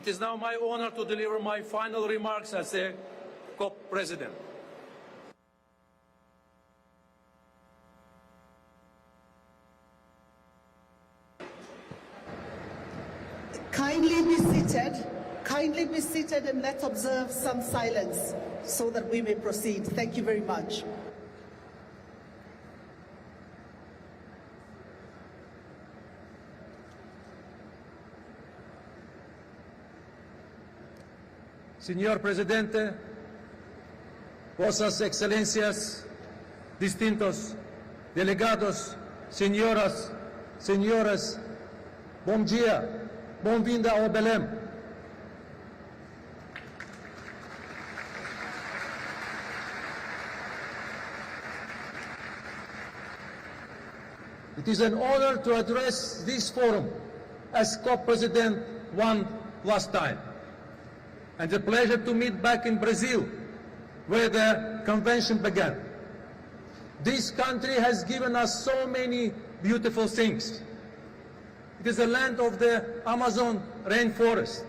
It is now my honor to deliver my final remarks as a COP president. Kindly be seated. Kindly be seated and let's observe some silence so that we may proceed. Thank you very much. Señor Presidente, Vuestras Excelencias, distintos delegados, señoras, señores, bom dia, bom-vinda ao Belém. It is an honor to address this forum as COP President one last time, and a pleasure to meet back in Brazil, where the convention began. This country has given us so many beautiful things. It is the land of the Amazon rainforest,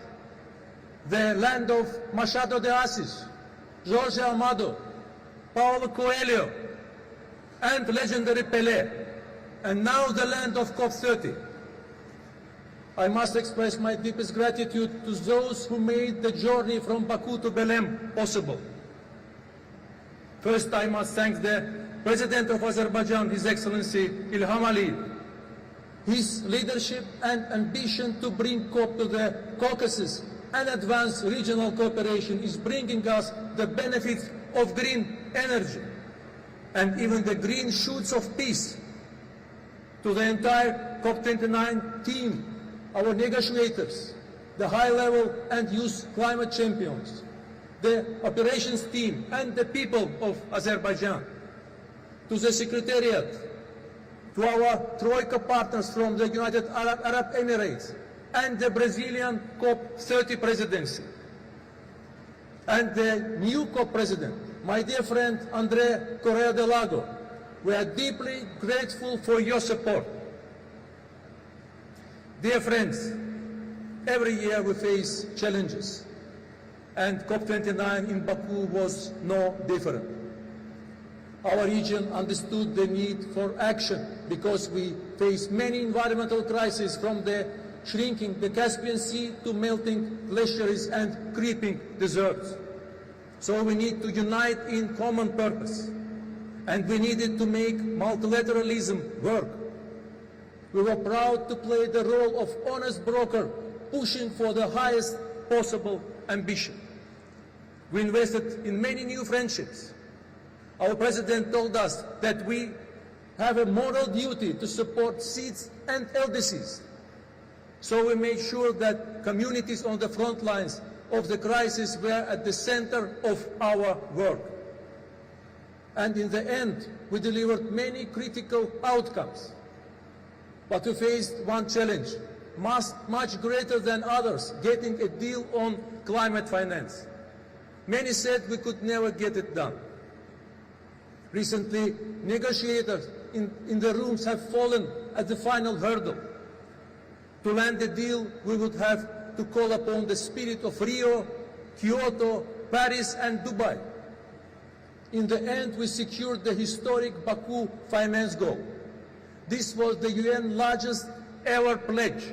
the land of Machado de Assis, Jorge Amado, Paulo Coelho, and legendary Pelé, and now the land of COP30. I must express my deepest gratitude to those who made the journey from Baku to Belém possible. First, I must thank the President of Azerbaijan, His Excellency Ilham Aliyev. His leadership and ambition to bring COP to the Caucasus and advance regional cooperation is bringing us the benefits of green energy and even the green shoots of peace. To the entire COP29 team, our negotiators, the high-level and youth climate champions, the operations team and the people of Azerbaijan, to the Secretariat, to our Troika partners from the United Arab Emirates and the Brazilian COP30 presidency, and the new COP president, my dear friend André Correa de Lago. We are deeply grateful for your support. Dear friends, every year we face challenges, and COP29 in Baku was no different. Our region understood the need for action because we face many environmental crises, from the shrinking the Caspian Sea to melting glaciers and creeping deserts. So we need to unite in common purpose, and we needed to make multilateralism work. We were proud to play the role of honest broker, pushing for the highest possible ambition. We invested in many new friendships. Our President told us that we have a moral duty to support SEEDs and LDCs. So we made sure that communities on the front lines of the crisis were at the center of our work. And in the end, we delivered many critical outcomes. But we faced one challenge, much greater than others, getting a deal on climate finance. Many said we could never get it done. Recently, negotiators in the rooms have fallen at the final hurdle. To land a deal, we would have to call upon the spirit of Rio, Kyoto, Paris, and Dubai. In the end, we secured the historic Baku finance goal. This was the UN largest ever pledge,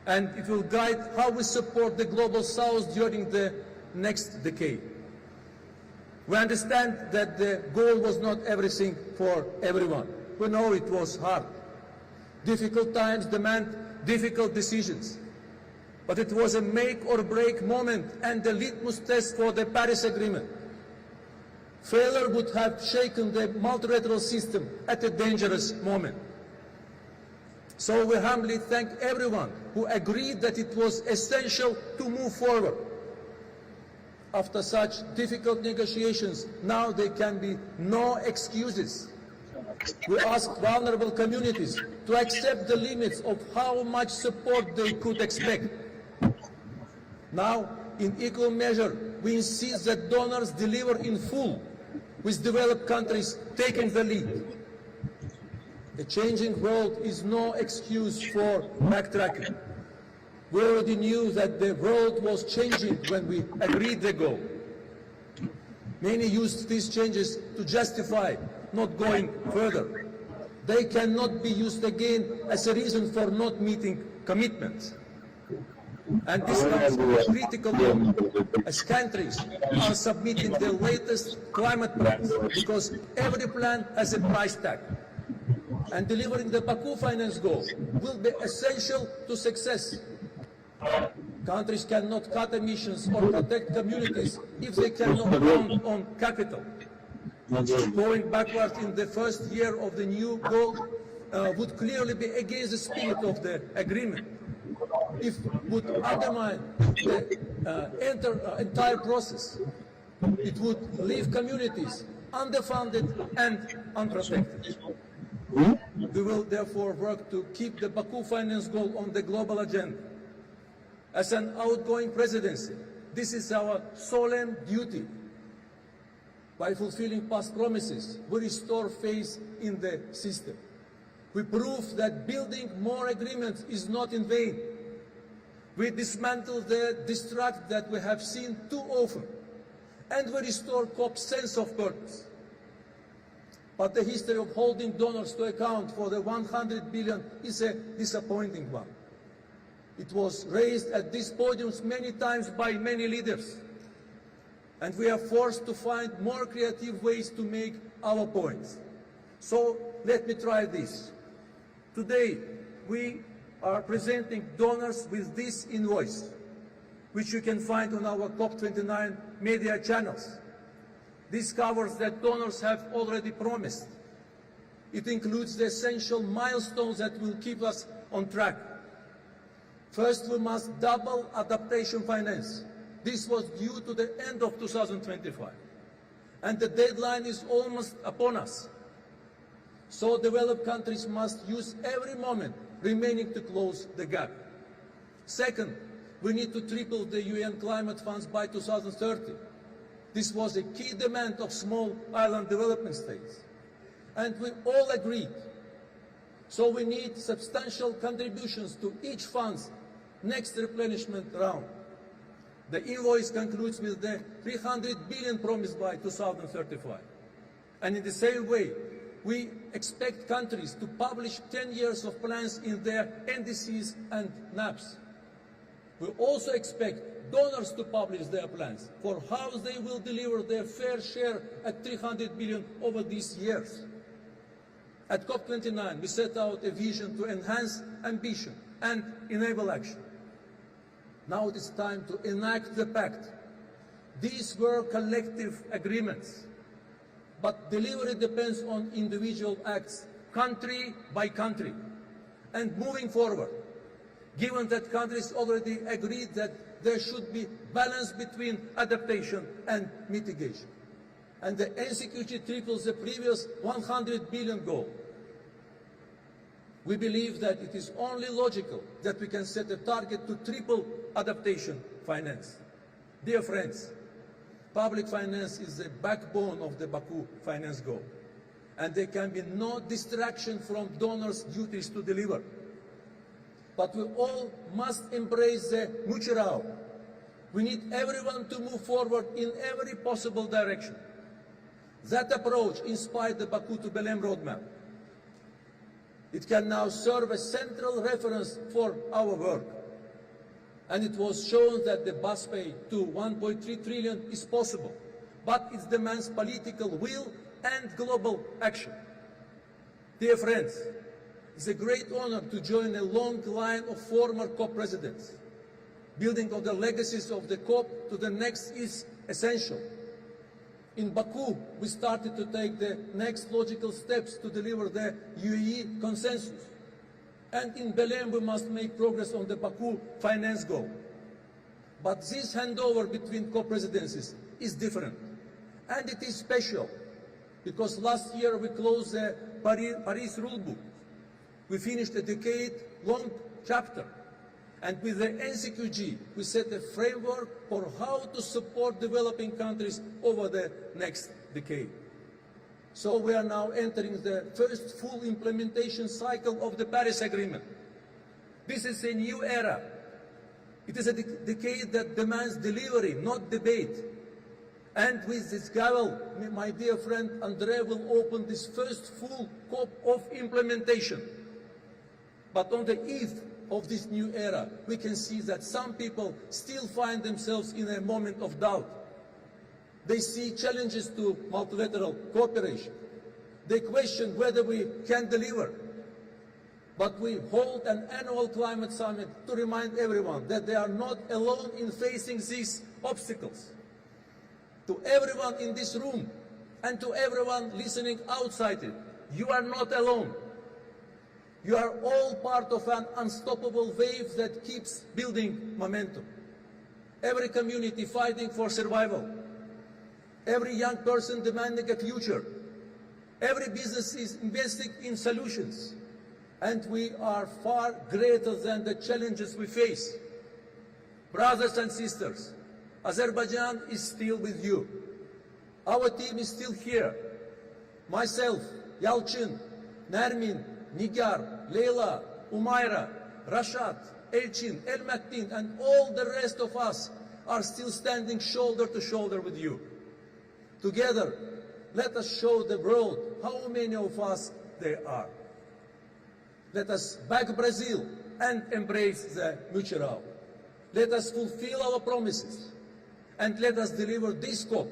and it will guide how we support the Global South during the next decade. We understand that the goal was not everything for everyone. We know it was hard. Difficult times demand difficult decisions. But it was a make or break moment and the litmus test for the Paris Agreement. Failure would have shaken the multilateral system at a dangerous moment. So we humbly thank everyone who agreed that it was essential to move forward. After such difficult negotiations, now there can be no excuses. We ask vulnerable communities to accept the limits of how much support they could expect. Now, in equal measure, we insist that donors deliver in full, with developed countries taking the lead. The changing world is no excuse for backtracking. We already knew that the world was changing when we agreed the goal. Many used these changes to justify not going further. They cannot be used again as a reason for not meeting commitments. And this comes at a critical moment as countries are submitting their latest climate plans, because every plan has a price tag. And delivering the Baku finance goal will be essential to success. Countries cannot cut emissions or protect communities if they cannot count on capital. Going backwards in the first year of the new goal would clearly be against the spirit of the agreement. It would undermine the entire process. It would leave communities underfunded and unprotected. We will therefore work to keep the Baku finance goal on the global agenda. As an outgoing presidency, this is our solemn duty. By fulfilling past promises, we restore faith in the system. We prove that building more agreements is not in vain. We dismantle the distract that we have seen too often, and we restore COP's sense of purpose. But the history of holding donors to account for the 100 billion is a disappointing one. It was raised at these podiums many times by many leaders, and we are forced to find more creative ways to make our points. So let me try this. Today, we are presenting donors with this invoice, which you can find on our COP29 media channels. This covers that donors have already promised. It includes the essential milestones that will keep us on track. First, we must double adaptation finance. This was due to the end of 2025, and the deadline is almost upon us. So developed countries must use every moment remaining to close the gap. Second, we need to triple the UN climate funds by 2030. This was a key demand of small island development states, and we all agreed. So we need substantial contributions to each fund's next replenishment round. The invoice concludes with the 300 billion promised by 2035. And in the same way, we expect countries to publish 10 years of plans in their NDCs and NAPs. We also expect donors to publish their plans for how they will deliver their fair share at 300 billion over these years. At COP29, we set out a vision to enhance ambition and enable action. Now it is time to enact the pact. These were collective agreements, but delivery depends on individual acts, country by country. And moving forward, given that countries already agreed that there should be balance between adaptation and mitigation, and the NCQG triples the previous 100 billion goal, we believe that it is only logical that we can set a target to triple adaptation finance. Dear friends, public finance is the backbone of the Baku finance goal, and there can be no distraction from donors' duties to deliver. But we all must embrace the mutual. We need everyone to move forward in every possible direction. That approach inspired the Baku to Belém roadmap. It can now serve as central reference for our work. And it was shown that the bus pay to 1.3 trillion is possible, but it demands political will and global action. Dear friends, it's a great honor to join a long line of former COP presidents. Building on the legacies of the COP to the next is essential. In Baku, we started to take the next logical steps to deliver the UAE consensus. And in Belém, we must make progress on the Baku finance goal. But this handover between co-presidencies is different. And it is special, because last year we closed the Paris rulebook. We finished a decade-long chapter. And with the NCQG, we set a framework for how to support developing countries over the next decade. So we are now entering the first full implementation cycle of the Paris Agreement. This is a new era, It is a decade that demands delivery, not debate. And with this gavel, my dear friend André will open this first full COP of implementation. But on the eve of this new era, we can see that some people still find themselves in a moment of doubt. They see challenges to multilateral cooperation. They question whether we can deliver. But we hold an annual climate summit to remind everyone that they are not alone in facing these obstacles. To everyone in this room and to everyone listening outside it, you are not alone. You are all part of an unstoppable wave that keeps building momentum. Every community fighting for survival, every young person demanding a future, every business is investing in solutions, and we are far greater than the challenges we face. Brothers and sisters, Azerbaijan is still with you. Our team is still here. Myself, Yalchin, Nermin, Nigar, Leila, Umaira, Rashad, Elchin, Elmaktin, and all the rest of us are still standing shoulder to shoulder with you. Together, let us show the world how many of us there are. Let us back Brazil and embrace the mutual. Let us fulfill our promises, and let us deliver this COP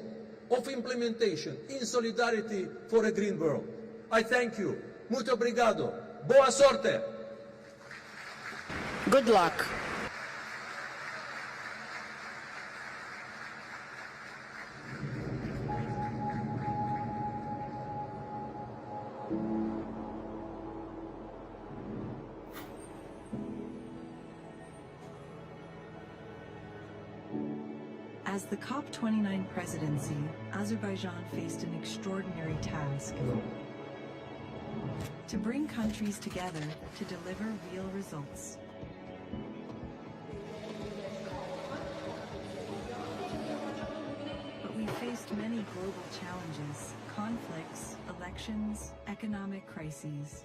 of implementation in solidarity for a green world. I thank you. Muito obrigado. Boa sorte. Good luck. As the COP29 presidency, Azerbaijan faced an extraordinary task: to bring countries together to deliver real results. But we faced many global challenges: conflicts, elections, economic crises.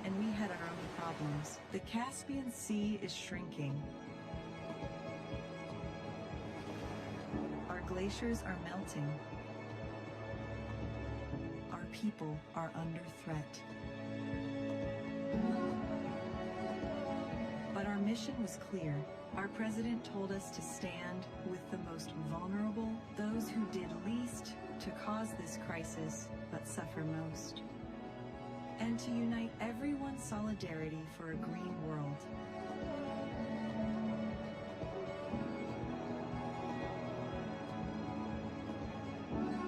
And we had our own problems. The Caspian Sea is shrinking. Our glaciers are melting. Our people are under threat. But our mission was clear. Our president told us to stand with the most vulnerable, those who did least to cause this crisis but suffer most, and to unite everyone's solidarity for a green world.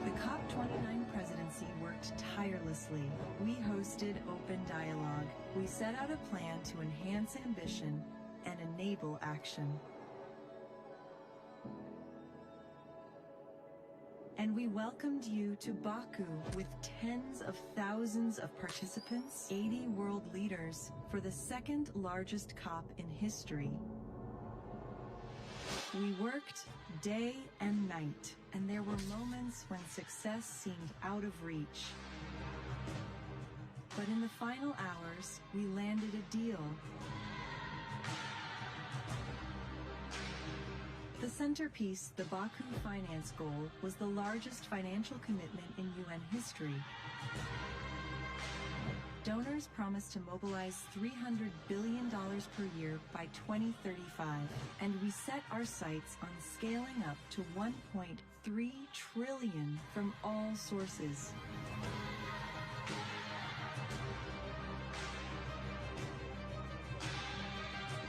The COP29 presidency worked tirelessly. We hosted open dialogue. We set out a plan to enhance ambition and enable action. And we welcomed you to Baku with tens of thousands of participants, 80 world leaders, for the second largest COP in history. We worked day and night, and there were moments when success seemed out of reach. But in the final hours, we landed a deal. The centerpiece, the Baku finance goal, was the largest financial commitment in UN history. Donors promised to mobilize $300 billion per year by 2035, and we set our sights on scaling up to 1.3 trillion from all sources.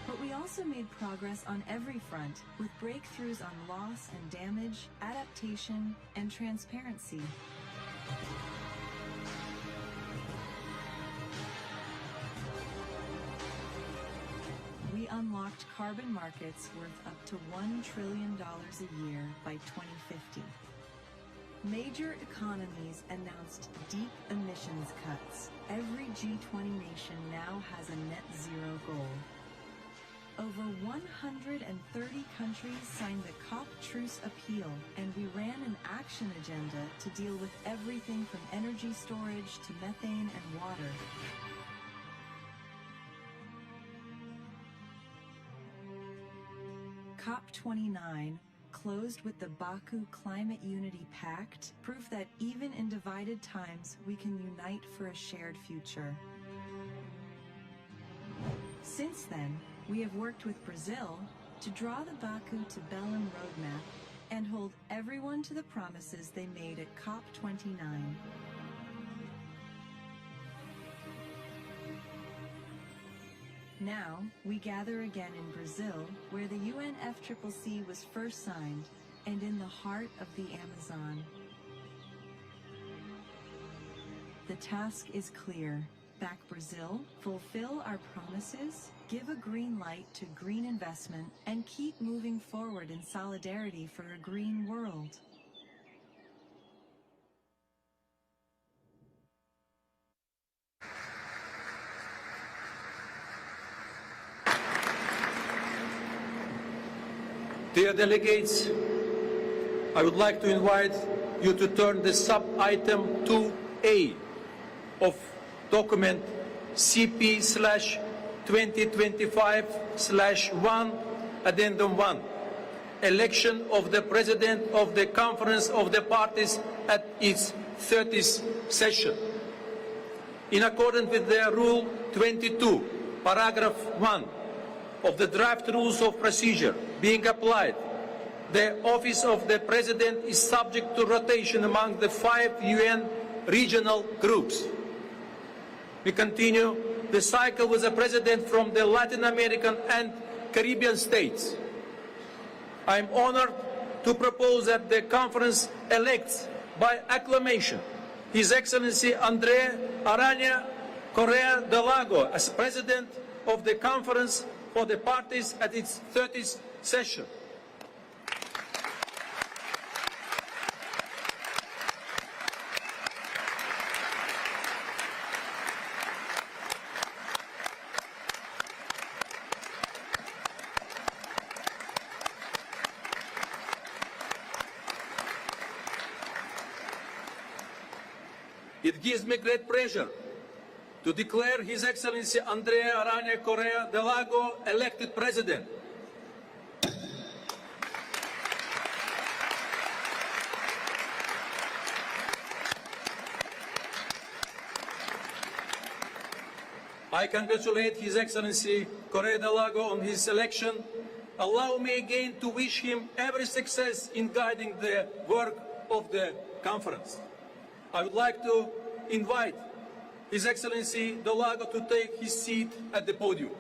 But we also made progress on every front, with breakthroughs on loss and damage, adaptation, and transparency. We unlocked carbon markets worth up to $1 trillion a year by 2050. Major economies announced deep emissions cuts. Every G20 nation now has a net zero goal. Over 130 countries signed the COP Truce Appeal, and we ran an action agenda to deal with everything from energy storage to methane and water. COP29 closed with the Baku Climate Unity Pact, proof that even in divided times we can unite for a shared future. Since then, we have worked with Brazil to draw the Baku to Belém roadmap and hold everyone to the promises they made at COP29. Now, we gather again in Brazil, where the UNFCCC was first signed, and in the heart of the Amazon. The task is clear. Back Brazil, fulfill our promises, give a green light to green investment, and keep moving forward in solidarity for a green world. Dear delegates, I would like to invite you to turn the sub-item 2A of document CP/2025/1, Addendum 1, election of the President of the Conference of the Parties at its 30th session. In accordance with the Rule 22, Paragraph 1 of the draft Rules of Procedure being applied, the office of the President is subject to rotation among the 5 UN regional groups. We continue the cycle with a President from the Latin American and Caribbean states. I am honored to propose that the Conference elects by acclamation His Excellency André Arana Correa de Lago as President of the Conference for the Parties at its 30th session. It gives me great pleasure to declare His Excellency André Arana Correa de Lago elected President. I congratulate His Excellency Correa de Lago on his election. Allow me again to wish him every success in guiding the work of the conference. I would like to invite His Excellency de Lago to take his seat at the podium.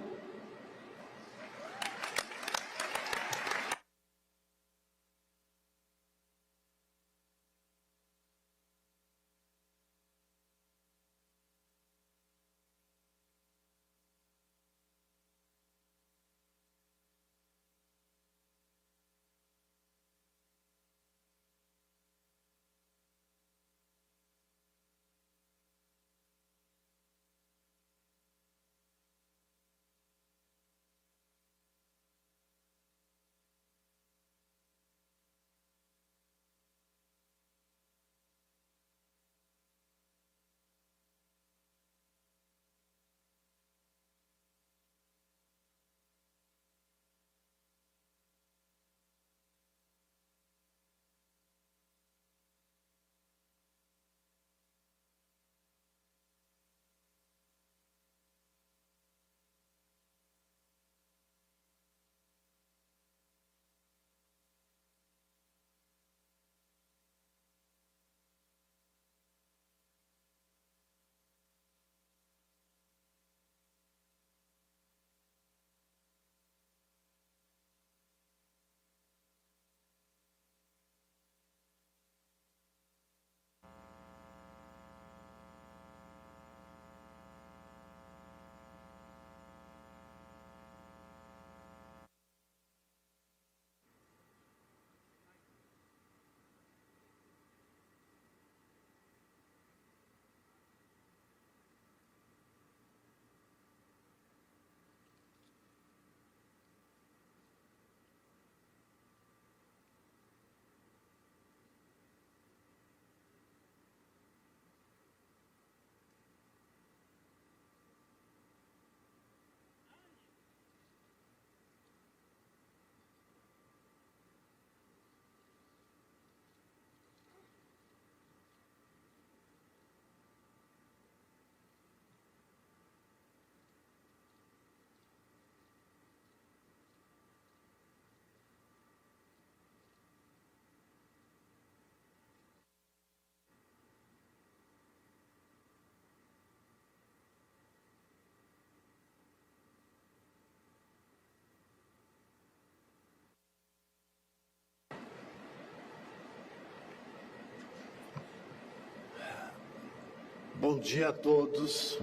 Bom dia a todos.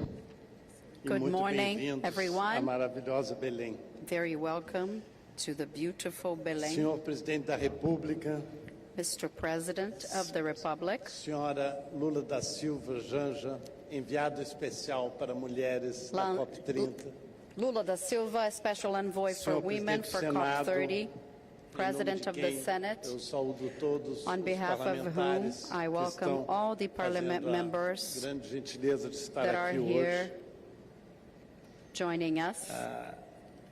E Good muito morning, bem-vindos à everyone. maravilhosa Belém. Very welcome to the beautiful Belém. Senhor Presidente da República, Mr. President of the Republic, Senhora Lula da Silva Janja, enviado especial para mulheres da Lan- COP30, Lula da Silva, Special Envoy for Senhor Women Presidente for do Senado, COP30, President em nome of de the quem Senate, eu saúdo todos on os behalf of whom parlamentares I que welcome estão all the parliament fazendo a members grande gentileza de estar that are aqui here hoje. joining us.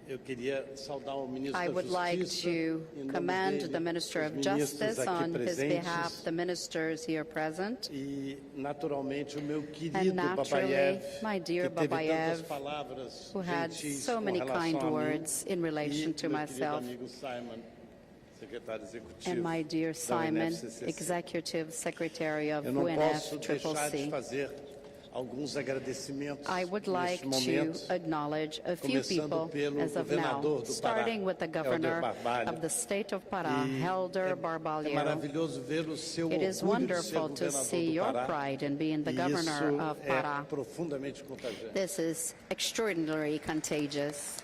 Eu queria saudar o ministro I da would like Justiça, to em nome commend dele, the Minister os of ministros Justice aqui on his presentes, behalf, the ministers here present. E, naturalmente, o meu And querido naturally, Babayev, my dear que teve tantas Babayev, palavras who had gentis so com many relação kind a mim, words in relation e to meu myself, querido amigo Simon, secretário executivo and my dear da Simon, UNFCCC. Executive Secretary of Eu não posso deixar de UNFCCC. fazer alguns agradecimentos I would like neste to momento, acknowledge a few começando people pelo as of now, governador do Pará, starting with the governor Helder Barbalho. of the state of Pará, E Helder é Barbalho. maravilhoso ver o seu It is orgulho de ser wonderful to governador see do your Pará, pride in being the e governor isso of é Pará. profundamente contagiante. This is extraordinarily contagious.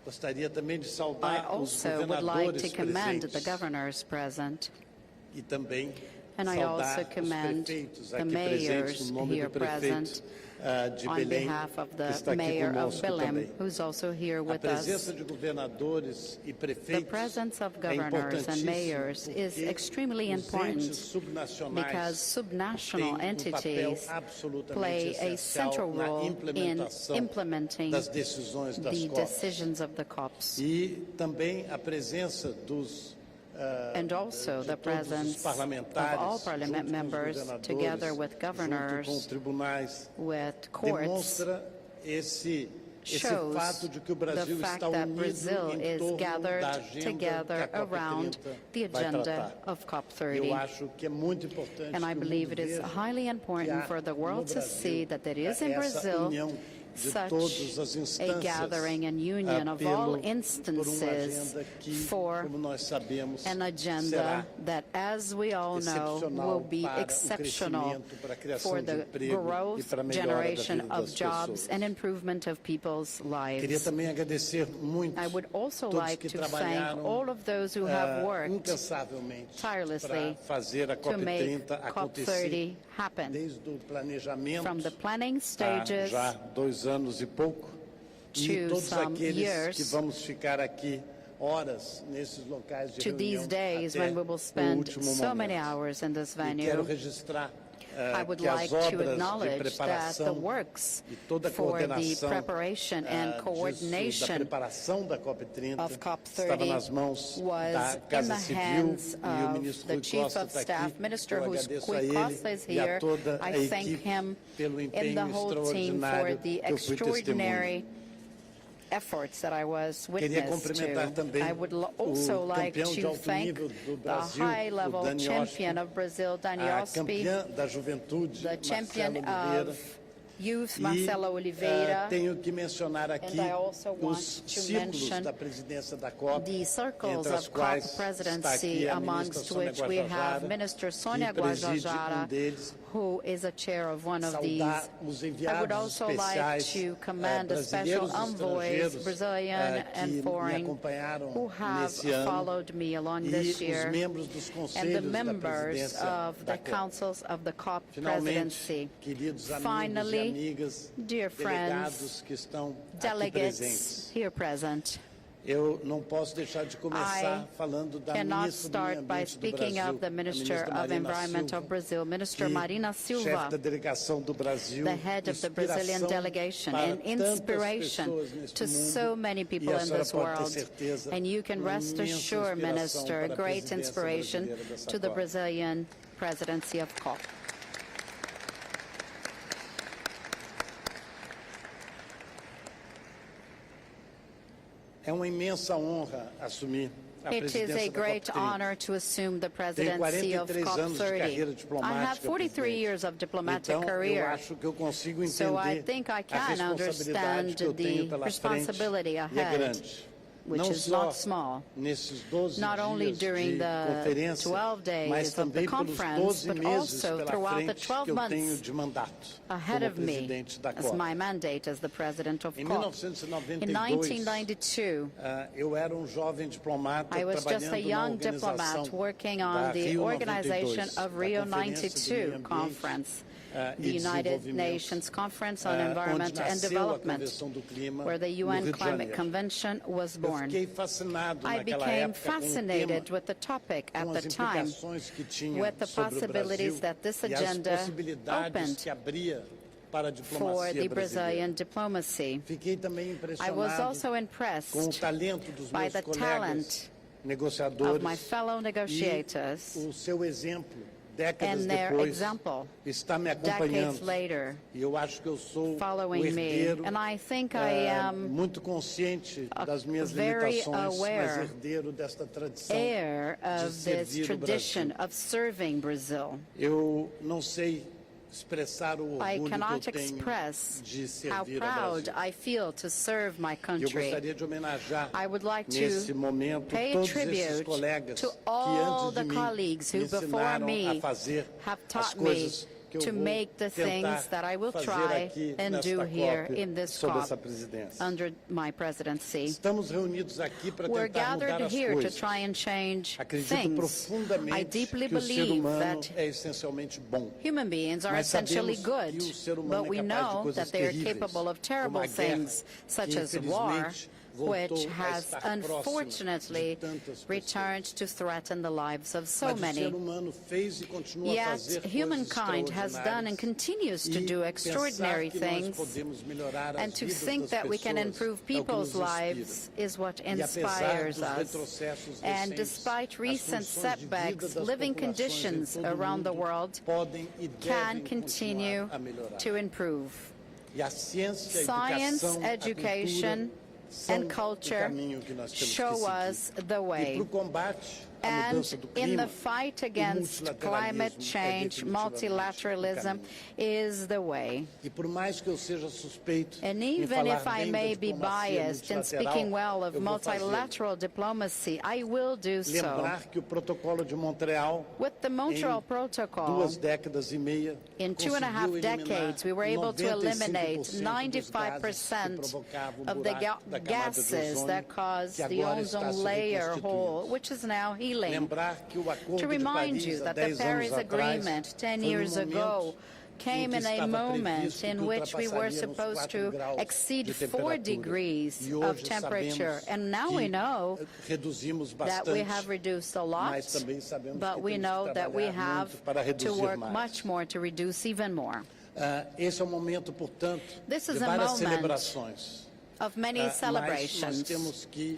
Gostaria também de I saudar os also would like to governadores commend the presentes governors present, e também and I also saudar os commend prefeitos the aqui presentes mayors no nome here do prefeito present de on Belém, behalf of que the está aqui mayor of conosco Belém, também. who's also here A with presença us. de governadores e The prefeitos presence of é governors and importantíssima mayors is porque extremely os entes important subnacionais because subnational têm papel entities absolutamente play a essencial central na role in implementação implementing das decisões das the COPs. decisions of the COPs. E também a presença dos And also de the todos os presence of parlamentares, all parliament junto com os members, governadores, together with junto com governors, tribunais, with courts, demonstra esse shows fato de que o the Brasil fact está that unido Brazil em is torno gathered da agenda together que a around COP30 the vai agenda tratar. of Eu COP30. acho que é muito importante And I que o believe mundo it is veja highly que important há for the no world to Brasil see that there is in essa Brazil união de such todas as a instâncias gathering and union of all por uma instances agenda que, for como nós sabemos, an agenda será that, as we all know, excepcional will be para o exceptional crescimento, para a criação for de the emprego e growth, para a melhora da generation vida of das jobs, pessoas. and improvement of people's Queria lives. também agradecer muito I would also todos like que to thank trabalharam all of those who have worked incansavelmente tirelessly para fazer a to make COP30 COP30 acontecer happen. desde o planejamento From the planning há stages já 2 anos e pouco e to todos some aqueles years, que vamos ficar aqui horas nesses locais de to these reunião days até when we will o spend último so many momento. hours in this E quero venue. registrar I would que as like to obras de acknowledge that the preparação works e toda a for the coordenação preparation and da coordination preparação da COP30 of COP30 estava nas mãos was da in Casa the Civil hands e o of ministro the Rui Chief Costa of está Staff, aqui. Minister Eu Rui agradeço a Costa is ele e a here. toda a I thank equipe him pelo and empenho the whole team for extraordinário the que eu fui testemunha. extraordinary efforts that I was Queria witness cumprimentar to. também I would o also like campeão de to alto thank nível do the Brasil, high-level o Dani champion Ospi, of Brazil, Dani a Ospi, campeã da juventude, the champion Marcelo Oliveira. of youth, E Marcelo Oliveira, tenho que mencionar aqui I also want os to círculos mention da presidência da COP, the circles entre as of quais COP está presidency, aqui a ministra amongst Sônia which we have Guajajara, Minister Sônia que preside Guajajara, deles. who is a chair of one of these. Saudar os I would enviados also like especiais to commend the special brasileiros e envoys, estrangeiros Brazilian que and me foreign, acompanharam who have nesse ano followed me along e this os year, membros dos and the conselhos da members presidência of da the COP. councils of the COP Finalmente, presidency. queridos amigos Finally, e amigas, dear delegados friends, que estão aqui delegates presentes, here present, eu não posso deixar de começar I falando da cannot ministra do Meio start by Ambiente do speaking Brasil, of the a Minister ministra of Marina Environment Silva, of Brazil, Minister que, Marina Silva, chefe da delegação do Brasil, the head of the Brazilian inspiração delegation, para and tantas inspiration pessoas neste to mundo, so many e people a in senhora this pode ter world. certeza, And you can uma rest imensa assured, inspiração Minister, para a great presidência inspiration brasileira dessa to the COP. Brazilian presidency of COP. É uma imensa honra assumir a It is presidência a da great COP30. honor to assume the Tenho presidency of 43 anos de carreira COP30. I diplomática, have 43 presidente. years of diplomatic Então, eu career, acho que eu consigo so I entender think I a can responsabilidade understand que eu tenho the pela frente responsibility e é ahead. grande. which não is só not small, nesses 12 not only dias during de the conferência, 12 mas days of the também pelos conference, 12 but meses also pela throughout the frente 12 que eu tenho months de mandato ahead como of me presidente da as COP. my mandate as the president of Em COP. In 1992, 1992, eu era jovem diplomata I was just trabalhando a na young organização diplomat working on da the Rio organization 92, of da Rio Conferência de 92 Meio Ambiente, conference, e the United Desenvolvimento, Nations Conference on onde Environment and nasceu a Development, Convenção do Clima where the no UN Rio de Climate Janeiro. Convention was Eu born. fiquei fascinado I naquela became época com o fascinated tema, with the topic at com the as time, implicações que tinha with the sobre o possibilities Brasil that this e as agenda possibilidades opened que abria para a for the diplomacia Brazilian brasileira. Diplomacy. Fiquei também I was impressionado also com o impressed talento dos by meus the colegas talent negociadores of my fellow negotiators e o seu exemplo, décadas and their depois, example, está me decades acompanhando. later, E eu acho que eu sou o following me. herdeiro, And I think I am muito consciente das minhas very limitações, mas aware herdeiro desta tradição heir de of this servir o tradition Brasil. of serving Brazil. Eu não sei expressar o I orgulho cannot que eu tenho express de how servir ao proud Brasil. I feel to serve my Eu country. gostaria de homenagear I would like nesse to momento pay todos esses tribute colegas to que all antes the de mim colleagues me who before ensinaram a me fazer have as taught me coisas que eu to vou make the things tentar that I will fazer try aqui and nesta do here COP in this sob COP essa presidência. under my presidency. Estamos reunidos aqui para We're tentar mudar gathered as here to coisas. try and change Acredito things. I profundamente deeply que o ser believe humano that é essencialmente bom. human beings are Mas essentially sabemos good, que o ser humano but é we capaz de know coisas that they are terríveis, capable of como terrible a guerra, things, such que as war, infelizmente voltou which a has estar próxima unfortunately de tantas returned pessoas. to threaten the lives of so Mas o many. ser humano fez e continua a Yet fazer humankind coisas has done and extraordinárias. continues to E do pensar extraordinary que nós things, podemos melhorar as and to vidas think das that we can pessoas improve é o que people's nos inspira. lives is what E apesar inspires dos us. retrocessos And recentes, despite as recent condições de vida setbacks, das living populações em conditions todo o around the mundo world podem e can devem continue continuar a melhorar. to improve. E a ciência, a Science, educação, a education, cultura são and culture o caminho que nós temos que show seguir. us the E way. para o combate à And mudança do in clima, the fight o against climate multilateralismo change, definitivamente o multilateralism caminho. is the way. E por mais que eu seja suspeito And em even falar if I bem may da be diplomacia biased in multilateral, speaking well of eu vou fazê-lo. multilateral diplomacy, I will do so. Lembrar que o protocolo de Montreal, With the Montreal em Protocol, 2 décadas e meia, in 2.5 decades, we were able to eliminate 95% of the gases that caused the ozone layer hole, which is now healing. Lembrar que o Acordo To de remind Paris, you há that 10 the Paris anos Agreement atrás, 10 foi years momento ago em came que in a estava moment previsto in que which we were ultrapassaríamos supposed 4 to graus exceed de 4 temperatura. degrees E of hoje temperature. sabemos And now que we know reduzimos that we bastante, have reduced a lot, mas também sabemos but que we temos know que that we trabalhar have muito para to reduzir work mais. much more to reduce even more. Esse é um momento, portanto, This de is a várias moment celebrações. Of many Mas nós celebrations. temos que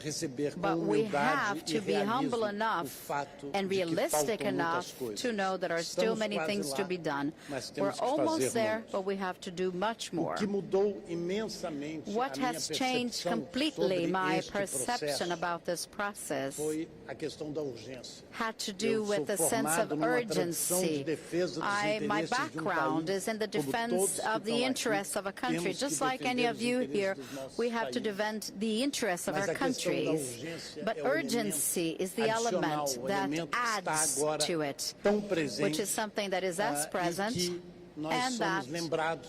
receber com But we humildade have e to be humble realismo o enough fato and de que realistic faltam enough muitas coisas. to know that there are still Estamos many quase things lá, to be done. mas We're temos que almost fazer there, muito. but we have to do much O more. que mudou imensamente What a minha has changed percepção completely sobre my este perception processo about this process foi a questão da urgência. had to do Eu with sou the sense of formado numa tradição de urgency. defesa dos My interesses de um background país, is in the como defense todos que of the estão interests aqui, of a country. temos que Just like any defender of os you interesses here, dos nossos we have to países. defend the interests of Mas our a questão da countries. urgência But é o urgency is the adicional, element o that elemento que está adds agora to it, tão presente, which is something that is as present e que nós and somos that lembrados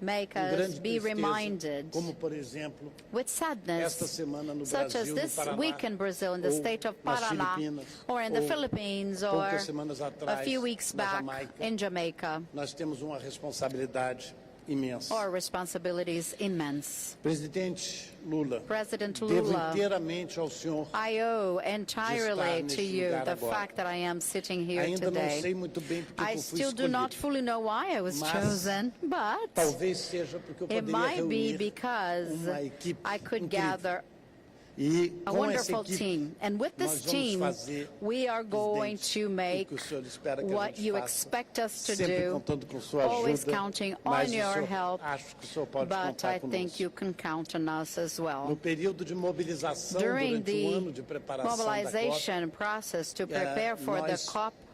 make com us grande be tristeza, reminded como por exemplo, with esta sadness, semana no such as Brasil, this no Paraná, week in Brazil, in the ou state of nas Paraná, Filipinas, or in the ou Philippines, or poucas semanas a atrás, few weeks na back Jamaica. in Jamaica. Nós temos uma responsabilidade imensa. Our responsibility is immense. Presidente Lula, President devo Lula, inteiramente ao senhor. I owe entirely neste to you lugar the agora. fact that I am sitting here Ainda não sei today. muito bem porque I eu fui still do not escolhido. fully know why I was Mas chosen, but Talvez seja porque eu it poderia might be reunir because uma equipe I could incrível. gather E a com essa wonderful equipe, team. And with nós this vamos team, fazer, we are going presidente, to make o que o senhor espera que a what gente you faça, expect us to sempre do, contando com sua always ajuda, counting mas on o your senhor, help, acho que o senhor pode but contar I think conosco. you can count on us as No well. período de mobilização During durante o the ano de preparação da COP, mobilization process to prepare for the nós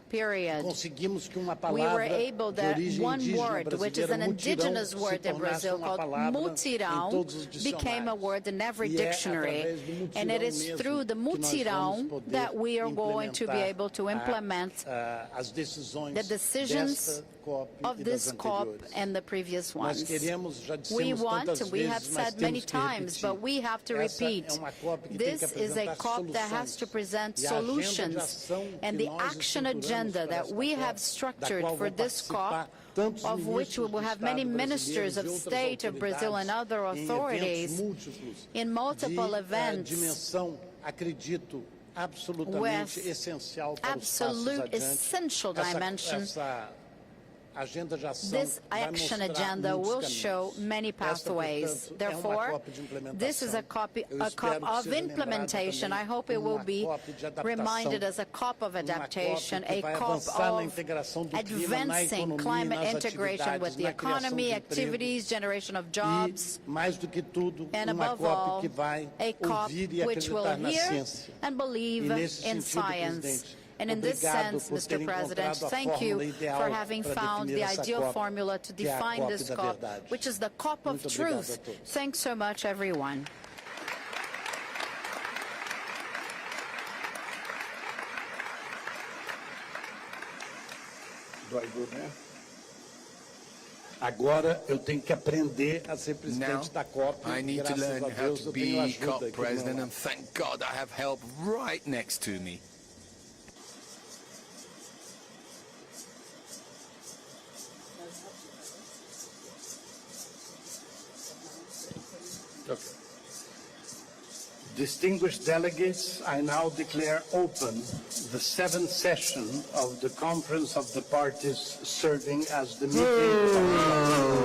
period. Conseguimos que uma We were palavra able de that origem one indígena word, which is brasileira, an mutirão, indigenous se word in tornasse Brazil uma called palavra em mutirão, todos os became a dicionários. word in every E é dictionary. através do mutirão And it is mesmo through the que nós vamos mutirão poder that we are going to be implementar able to implement as decisões the decisions desta COP of e this das COP anteriores. and the previous Nós ones. queremos, já We dissemos want, tantas we have vezes, mas said many temos que times, repetir. but we have to Essa repeat. é uma COP que This tem que is a apresentar COP that has to soluções. present E a agenda de solutions. ação And que the nós action estruturamos agenda para that esta we COP, have da structured qual for vão this COP, participar tantos of which we ministros will de have many Estado ministers of brasileiros e state outras of Brazil and other autoridades em authorities eventos múltiplos in multiple de events dimensão, acredito, absolutamente with essencial para os passos absolute adiante. essential dimension. Essa agenda de ação This vai action mostrar agenda muitos will caminhos. show many Esta, pathways. portanto, é uma Therefore, COP de implementação. this is a COP Eu of espero que seja lembrada implementation. também I hope it como will uma be COP de adaptação, reminded as a COP of adaptation, uma COP que a vai COP avançar na of integração do clima, na advancing economia, climate nas integration with atividades, the na criação economy, de emprego. activities, generation of E, jobs, mais do que tudo, and uma above COP all, que vai a COP ouvir e which will acreditar na hear ciência. and believe E nesse in sentido, science. presidente, And in this obrigado sense, por ter Mr. President, encontrado a thank you fórmula ideal for having para found definir the essa ideal COP, formula to que é a define COP this da COP, verdade. which is the COP of Muito obrigado a truth. todos. Thanks so much, everyone. Do I go there? Agora eu tenho que aprender a ser Now, presidente da COP. I need to Graças learn a how Deus to eu tenho be ajuda COP aqui do meu president, lado. and thank God I have help right next to me. Okay. Distinguished delegates, I now declare open the seventh session of the Conference of the Parties serving as the meeting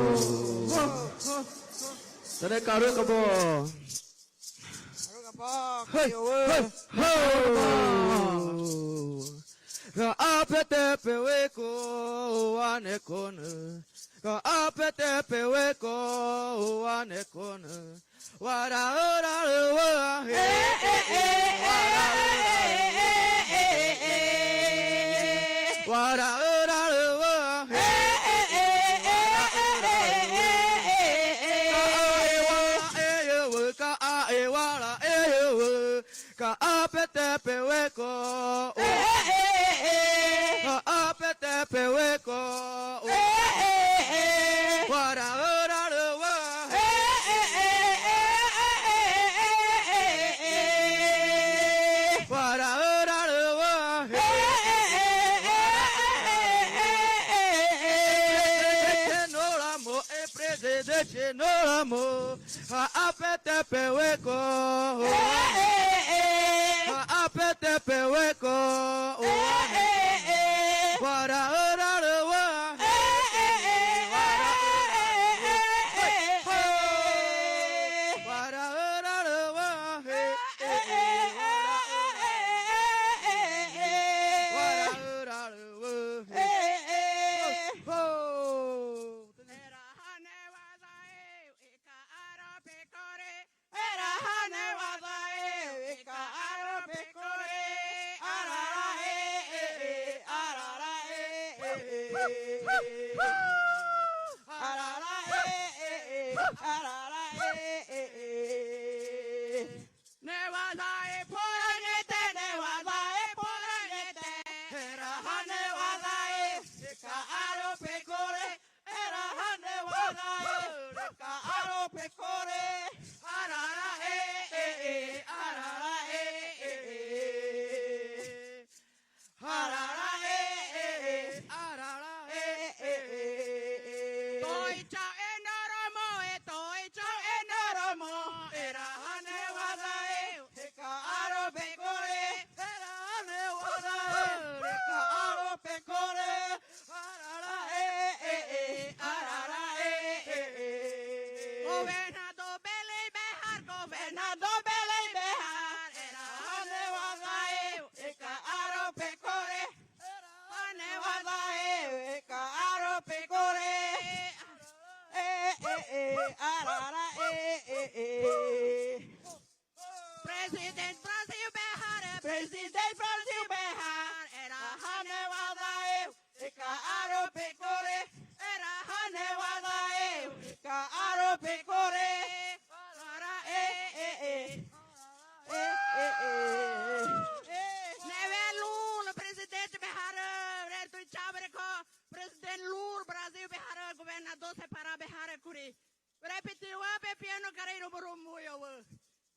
com presidente Lula, Brasil, behara, governador separar, behara, curi. Repetiu, piano, careiro, burumuio.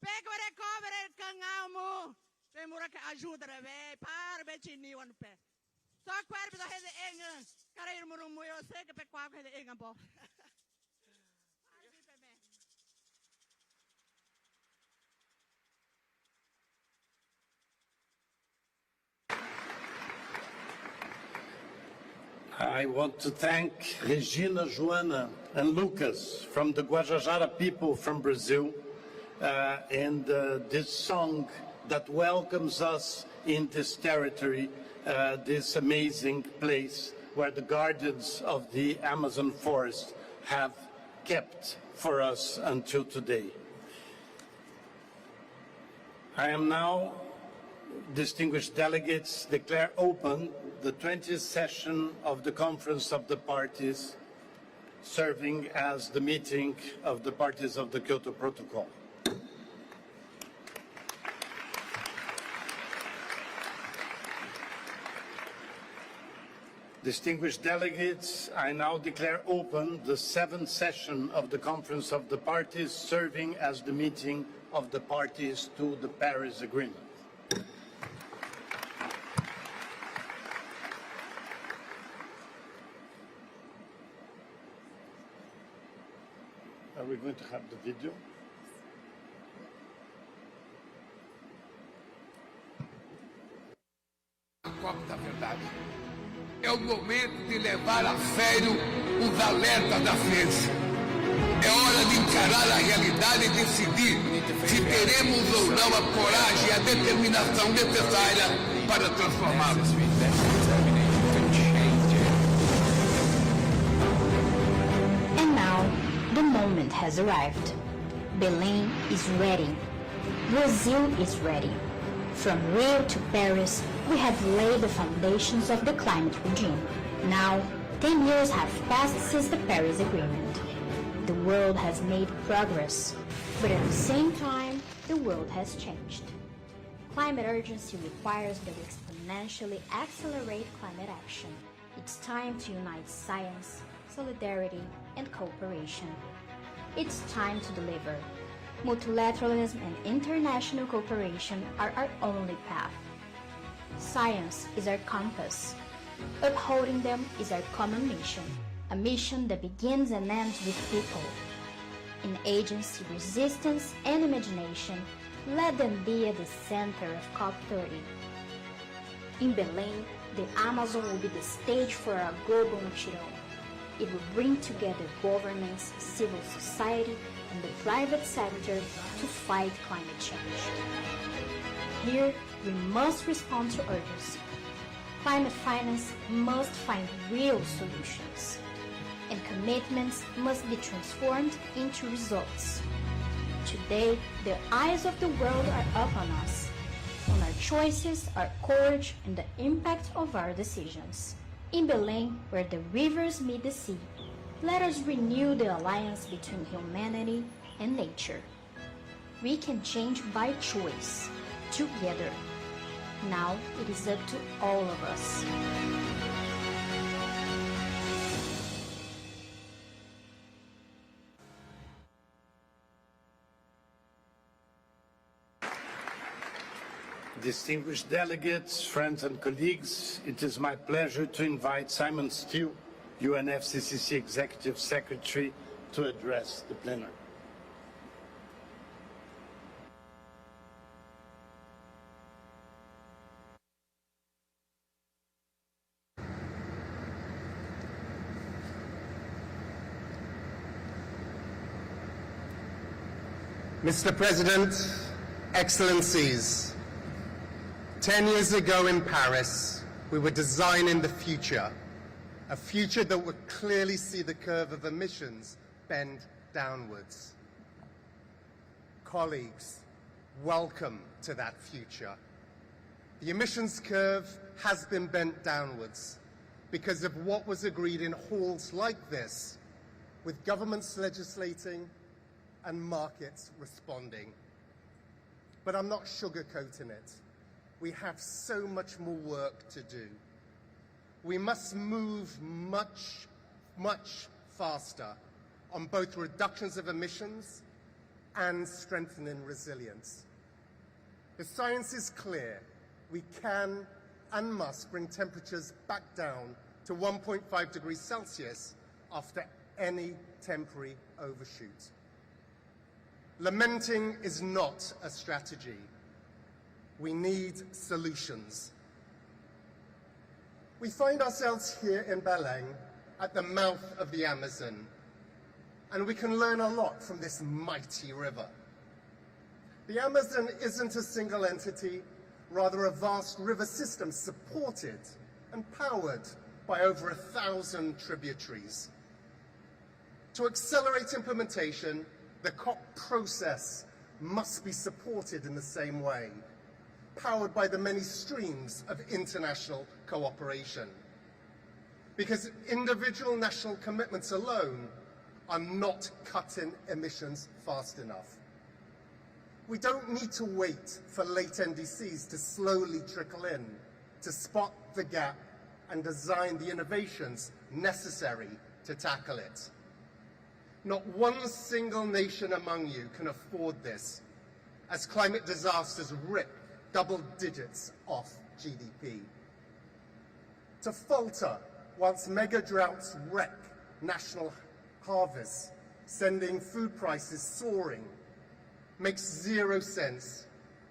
Pega o recover, canhamo. Tem mura que ajuda, velho. Para, betinho, no pé. Só que o árbitro da rede enga. Careiro, burumuio, eu sei que pecuar com a rede enga, bom. I want to thank Regina, Joana, and Lucas from the Guajajara people from Brazil, and this song that welcomes us in this territory, this amazing place where the guardians of the Amazon forest have kept for us until today. I am now, distinguished delegates, declare open the 20th session of the Conference of the Parties, serving as the meeting of the parties of the Kyoto Protocol. Distinguished delegates, I now declare open the 7th session of the Conference of the Parties, serving as the meeting of the parties to the Paris Agreement. Are we going to have the video? A COP da verdade. É o momento de levar a sério os alertas da ciência. É hora de encarar a realidade e decidir se teremos ou não a coragem e a determinação necessária para transformá-los. And now, the moment has arrived. Belém is ready. Brazil is ready. From Rio to Paris, we have laid the foundations of the climate regime. Now, 10 years have passed since the Paris Agreement. The world has made progress, but at the same time, the world has changed. Climate urgency requires that we exponentially accelerate climate action. It's time to unite science, solidarity, and cooperation. It's time to deliver. Multilateralism and international cooperation are our only path. Science is our compass. Upholding them is our common mission, a mission that begins and ends with people. In agency, resistance, and imagination, let them be at the center of COP30. In Belém, the Amazon will be the stage for our global mutirão. It will bring together governments, civil society, and the private sector to fight climate change. Here, we must respond to urgency. Climate finance must find real solutions, and commitments must be transformed into results. Today, the eyes of the world are up on us, on our choices, our courage, and the impact of our decisions. In Belém, where the rivers meet the sea, let us renew the alliance between humanity and nature. We can change by choice, together. Now it is up to all of us. Distinguished delegates, friends and colleagues, it is my pleasure to invite Simon Steele, UNFCCC Executive Secretary, to address the plenary. Mr. President, Excellencies, 10 years ago in Paris, we were designing the future, a future that would clearly see the curve of emissions bend downwards. Colleagues, welcome to that future. The emissions curve has been bent downwards because of what was agreed in halls like this, with governments legislating and markets responding. But I'm not sugarcoating it. We have so much more work to do. we must move much, much faster on both reductions of emissions and strengthening resilience. The science is clear. We can and must bring temperatures back down to 1.5 degrees Celsius after any temporary overshoot. Lamenting is not a strategy. We need solutions. We find ourselves here in Belém at the mouth of the Amazon, and we can learn a lot from this mighty river. The Amazon isn't a single entity, rather a vast river system supported and powered by over 1,000 tributaries. To accelerate implementation, the COP process must be supported in the same way, powered by the many streams of international cooperation. Because individual national commitments alone are not cutting emissions fast enough. We don't need to wait for late NDCs to slowly trickle in to spot the gap and design the innovations necessary to tackle it. Not one single nation among you can afford this, as climate disasters rip double digits off GDP. To falter whilst mega droughts wreck national harvests, sending food prices soaring, makes zero sense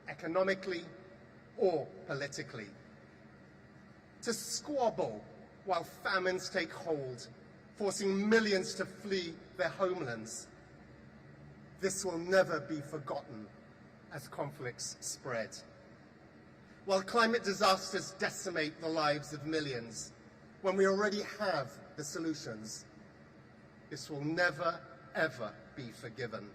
economically or politically. To squabble while famines take hold, forcing millions to flee their homelands. This will never be forgotten as conflicts spread. While climate disasters decimate the lives of millions, when we already have the solutions, this will never, ever be forgiven.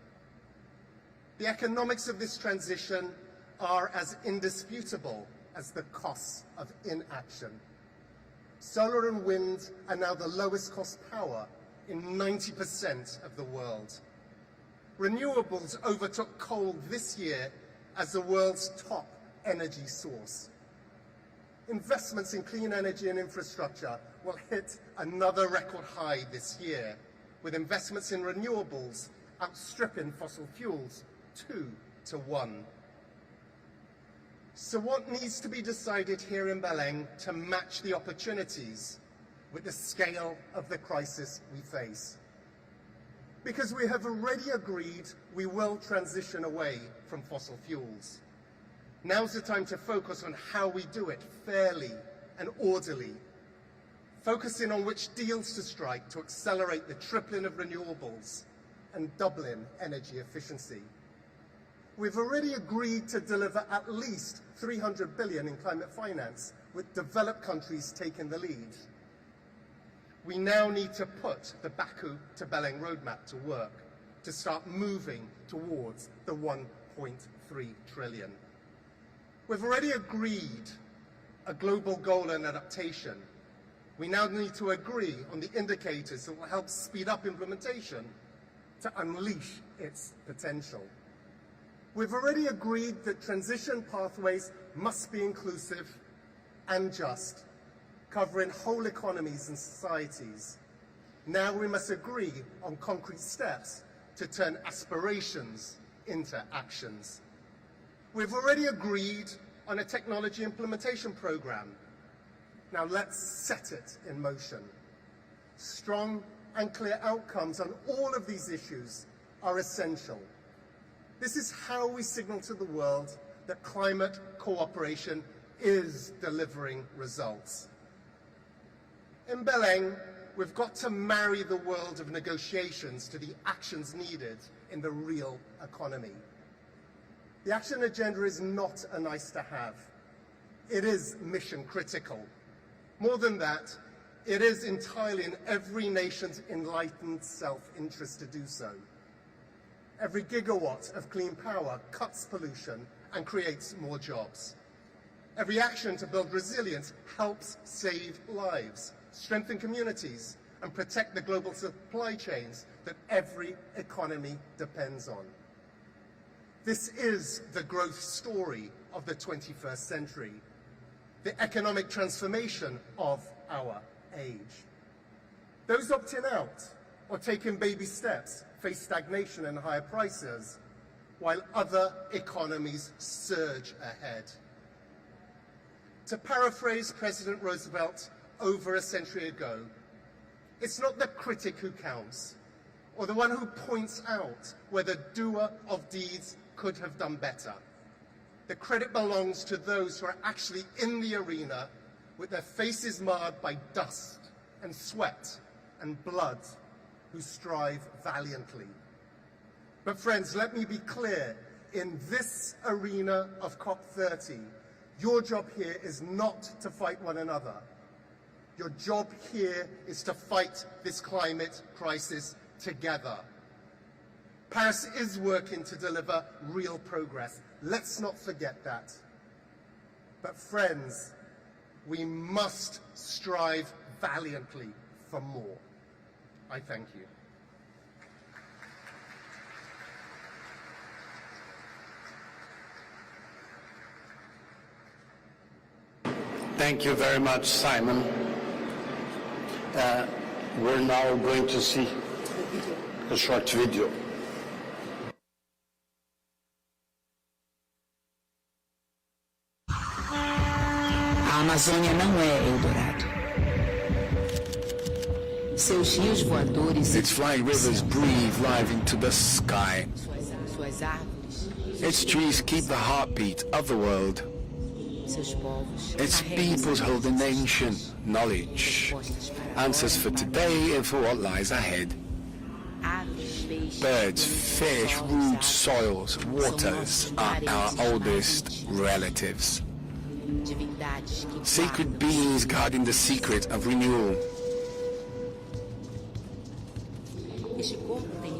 The economics of this transition are as indisputable as the costs of inaction. Solar and wind are now the lowest cost power in 90% of the world. Renewables overtook coal this year as the world's top energy source. Investments in clean energy and infrastructure will hit another record high this year, with investments in renewables outstripping fossil fuels 2 to 1. So what needs to be decided here in Belém to match the opportunities with the scale of the crisis we face? Because we have already agreed we will transition away from fossil fuels. Now's the time to focus on how we do it fairly and orderly, focusing on which deals to strike to accelerate the tripling of renewables and doubling energy efficiency. We've already agreed to deliver at least 300 billion in climate finance, with developed countries taking the lead. We now need to put the Baku to Belém roadmap to work to start moving towards the 1.3 trillion. We've already agreed a global goal on adaptation. We now need to agree on the indicators that will help speed up implementation to unleash its potential. We've already agreed that transition pathways must be inclusive and just, covering whole economies and societies. Now we must agree on concrete steps to turn aspirations into actions. We've already agreed on a technology implementation program. Now let's set it in motion. Strong and clear outcomes on all of these issues are essential. This is how we signal to the world that climate cooperation is delivering results. In Belém, we've got to marry the world of negotiations to the actions needed in the real economy. The action agenda is not a nice to have. It is mission critical. More than that, it is entirely in every nation's enlightened self-interest to do so. Every gigawatt of clean power cuts pollution and creates more jobs. Every action to build resilience helps save lives, strengthen communities, and protect the global supply chains that every economy depends on. This is the growth story of the 21st century, the economic transformation of our age. Those opting out or taking baby steps face stagnation and higher prices, while other economies surge ahead. To paraphrase President Roosevelt over a century ago, it's not the critic who counts, or the one who points out where the doer of deeds could have done better. The credit belongs to those who are actually in the arena with their faces marred by dust and sweat and blood, who strive valiantly. But friends, let me be clear, in this arena of COP30, your job here is not to fight one another. Your job here is to fight this climate crisis together. Paris is working to deliver real progress. Let's not forget that. But friends, we must strive valiantly for more. I thank you. Thank you very much, Simon. We're now going to see a short video. A Amazônia não é Eldorado. Seus rios voadores... Its flying rivers breathe life into the sky. Suas árvores... Its trees keep the heartbeat of the world. Seus povos... Its peoples hold an ancient knowledge, answers for today and for what lies ahead. Birds, fish, roots, soils, waters are our oldest relatives. Sacred beings guarding the secret of renewal.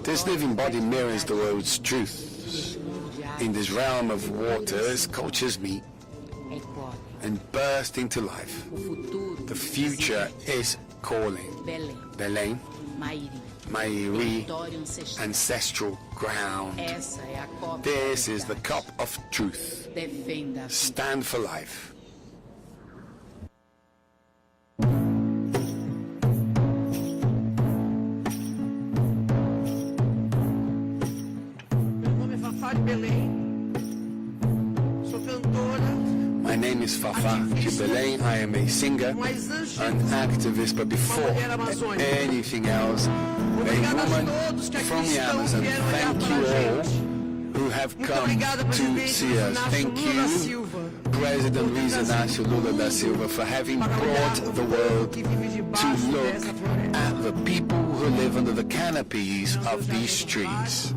This living body mirrors the world's truth. In this realm of waters, cultures meet and burst into life. The future is calling. Belém, Mairi, ancestral ground. This is the cup of truth. Stand for life. My name is Fafa de Belém. I am a singer, an activist, but before anything else, a woman from the Amazon. Thank you all who have come to see us. Thank you, President Luiz Inácio Lula da Silva, for having brought the world to look at the people who live under the canopies of these trees.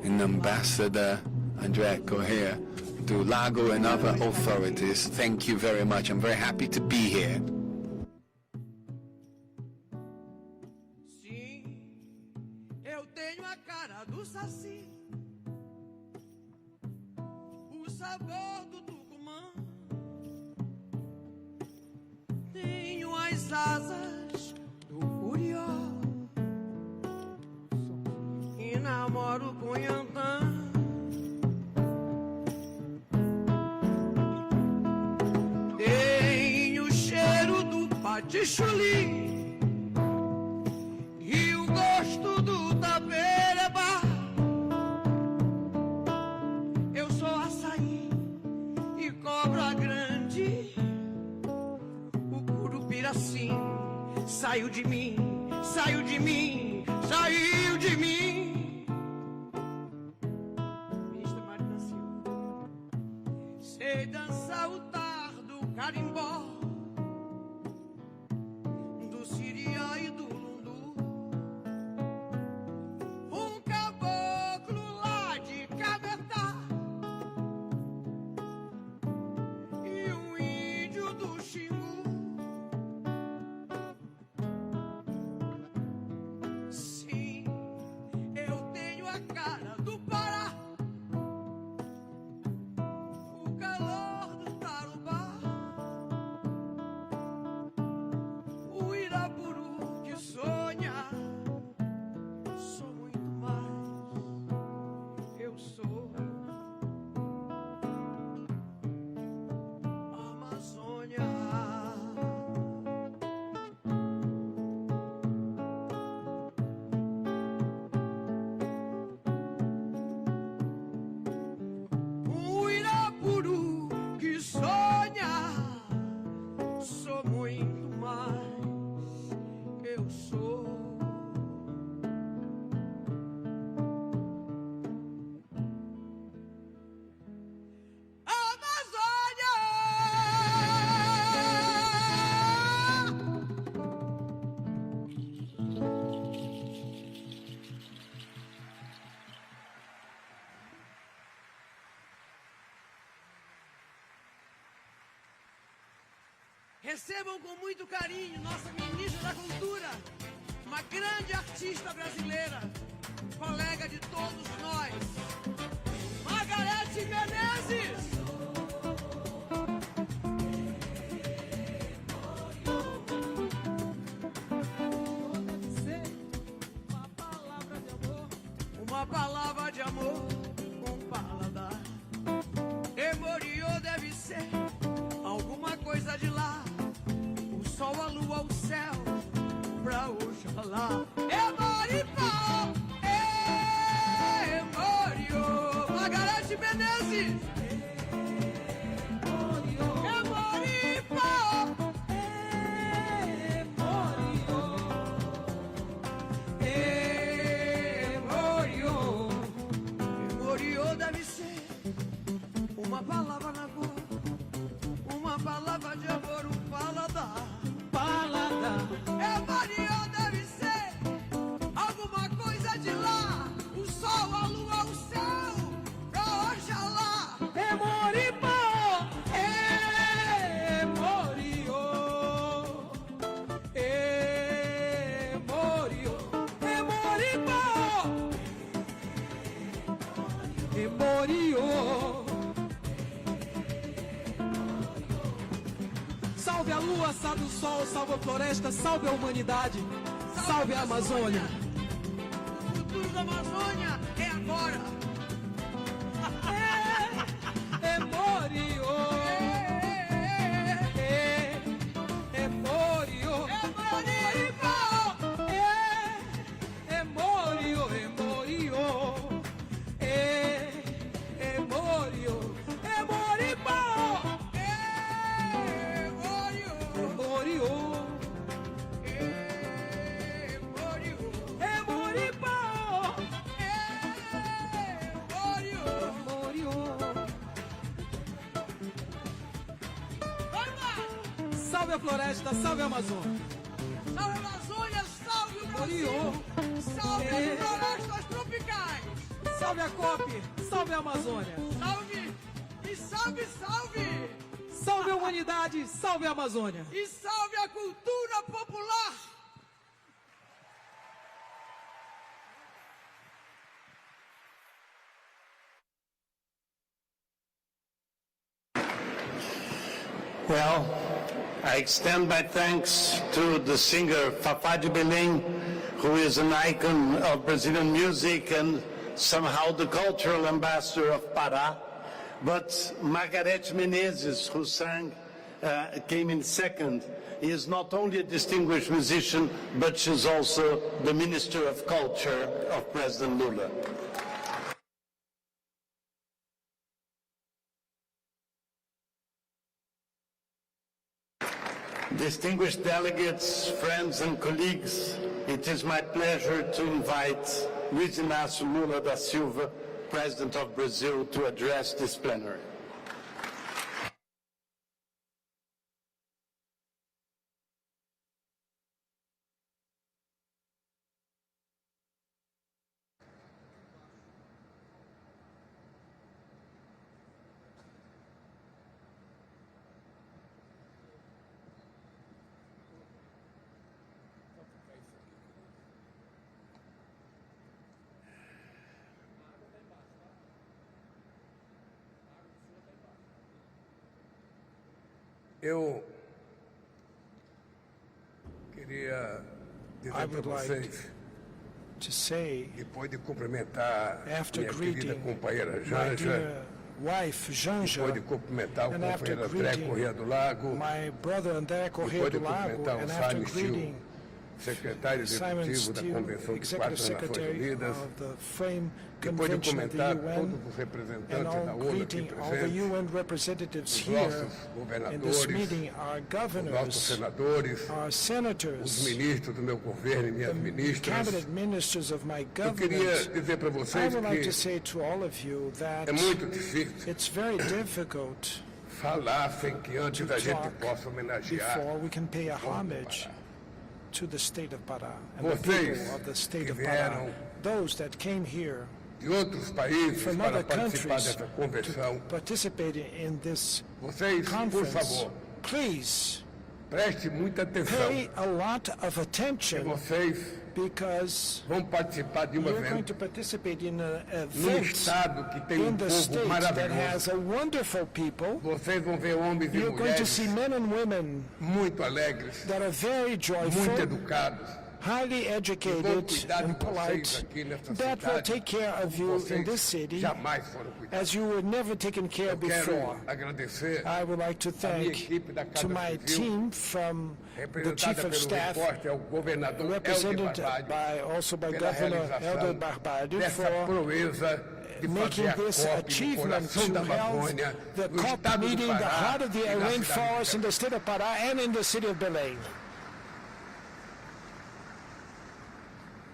And Ambassador André Correa, to Lago and other authorities, thank you very much. I'm very happy to be here. Sim, eu tenho a cara do Saci, o sabor do Tucumã, tenho as asas do Curió e namoro com Yantã. De chuli e o gosto do tabereba. Eu sou açaí e cobra grande. O curupiraci saiu de mim, saiu de mim, saiu de mim. Ministra Marina Silva, sei dançar o tar do carimbó, e do lundu. Caboclo lá de Cametá e índio do Xingu. Sim, eu tenho a cara do Pará, o calor do Tarubá Recebam com muito carinho nossa ministra da Cultura, uma grande artista brasileira, colega de todos nós, Margarete Menezes. Uma palavra de amor com paladar. Emoriô deve ser alguma coisa de lá. O sol, a lua, o céu, pra Oxalá. Emoripó, Emoriô. Margarete Menezes. Uma palavra na boca, uma palavra de amor, um paladar. Paladar. Emoriô deve ser alguma coisa de lá. O sol, a lua, o céu, pra Oxalá. Emoripó, Emoriô, Emoriô, Emoripó, Emoriô. Salve a lua, salve o sol, salve a floresta, salve a humanidade, salve a Amazônia. O futuro da Amazônia é agora. Emoriô, Emoriô, Emoriô, Emoriô, Emoriô, Emoripó. Salve a floresta, salve a Amazônia. Salve a Amazônia, salve o Brasil. Salve as florestas tropicais. Salve a COP, salve a Amazônia. Salve e salve, salve. Salve a humanidade, salve a Amazônia. E salve a cultura popular. Well, I extend my thanks to the singer Fafá de Belém, who is an icon of Brazilian music and somehow the cultural ambassador of Pará. But Margarete Menezes, who came in second, is not only a distinguished musician, but she's also the Minister of Culture of President Lula. Distinguished delegates, friends and colleagues, it is my pleasure to invite Luiz Inácio Lula da Silva, President of Brazil, to address this plenary. Eu queria dizer para vocês, depois de cumprimentar minha querida companheira Janja, depois de cumprimentar o companheiro André Corrêa do Lago, depois de cumprimentar o Simon Steele, secretário executivo da Convenção de Quatro Nações Unidas, depois de comentar todos os representantes da ONU aqui presentes, os nossos governadores, os nossos senadores, os ministros do meu governo e minhas ministras, eu queria dizer para vocês que é muito difícil falar sem que antes a gente possa homenagear to the state of Pará and the people of the state of Pará, those that came here de outros países from para other participar countries dessa convenção. to participate in this Vocês, por conference. favor, Please, Preste muita atenção. Pay a lot of attention Vocês because vão participar de you're going to evento participate in an num event estado que tem in the povo state that maravilhoso. has a wonderful people. Vocês vão ver homens e You're going to mulheres see men and women muito alegres, that are very muito joyful, educados, highly educated and polite, that will take care of you in this city jamais foram cuidados. as you were never taken care Eu before. quero agradecer I would like to a minha thank equipe da to Casa my Civil, team from the Chief representada of pelo Staff, repórter, o governador represented Helder also by pela Governor Helder realização Barbado, dessa for proeza de making fazer a this COP no achievement coração to da help Amazônia, the no COP estado do meeting, the heart Pará of the e na cidade de rainforest in Belém. the state of Pará and in the city of Belém.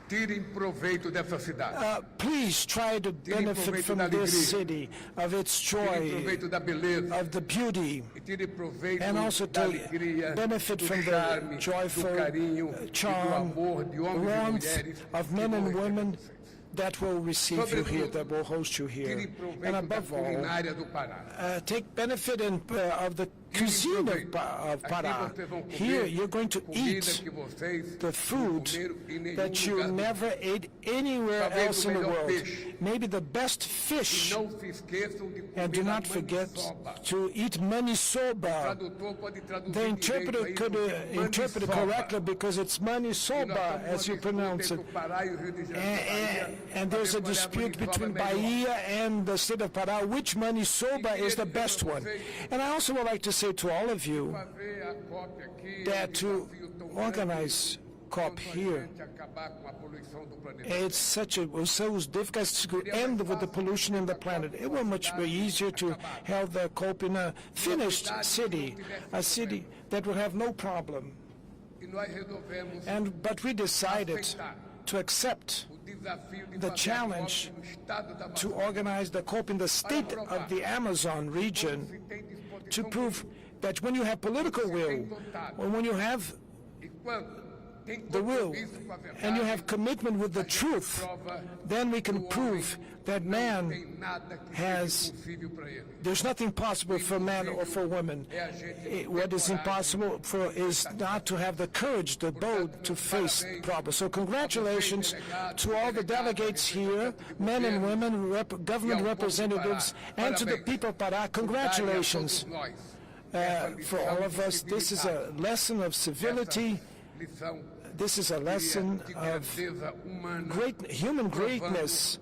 Tirem proveito dessa cidade. Please try to benefit proveito from da this alegria. city, of its Tirem joy, proveito da beleza. of the beauty, E tirem proveito and also da to alegria, benefit do from charme, the joyful do carinho e do charm, amor de homens e warmth mulheres of que men vão and receber women vocês. that will receive you here, Sobretudo, that will host you here. Tirem And proveito da above all, culinária do Pará. take benefit of the cuisine of Aqui Pará. vocês vão comer Here you're going to comida eat que vocês the food não comeram em nenhum that you lugar do never ate anywhere Talvez else o in the melhor world. peixe. Maybe the best E fish. não se esqueçam de And do comer a not forget maniçoba. to eat manisoba. Tradutor pode traduzir The interpreter direito could aí, interpret it maniçoba. correctly because it's E nós manisoba, estamos as you numa pronounce disputa it. entre o Pará e o Rio de Janeiro. And there's a dispute between Bahia and the state of Pará, which manisoba is the best one. And I also would like to say to all of you Fazer a COP aqui, that to organize COP here, gente acabar com a poluição do planeta. it's so difficult to end with the pollution in the planet. It will much be easier to have the COP in a finished city, a city that will have no problem. E nós resolvemos But we decided to accept o desafio de the fazer challenge a COP no estado da to Amazônia. organize the COP in the state of the Amazon region Se tem disposição to prove that when you have political will, or when you have e quando tem the will, compromisso com a verdade, and you have commitment with the truth, prova then we can prove that man tem nada que has, seja impossível para ele. there's nothing possible for man or for women. What is impossible is not to have the courage, the bold to face problems. So congratulations to all the delegates here, men and women, government representatives, and to the people of Pará. Congratulations for all of us. This is a lesson of civility. Lição This is a lesson de of grandeza humana, human greatness,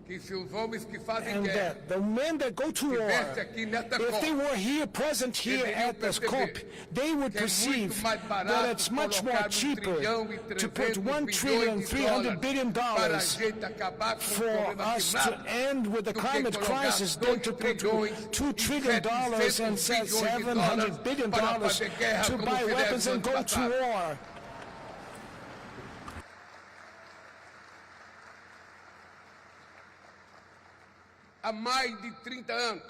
que se os homens que fazem and guerra that the men that go to war, estivessem aqui nesta if they COP, were here, present here at this COP, they would perceive that it's much more cheaper to put $1.3 trillion for us to end with the climate crisis than to put $2 trillion and $700 billion to buy weapons and go to war. há mais de 30 anos,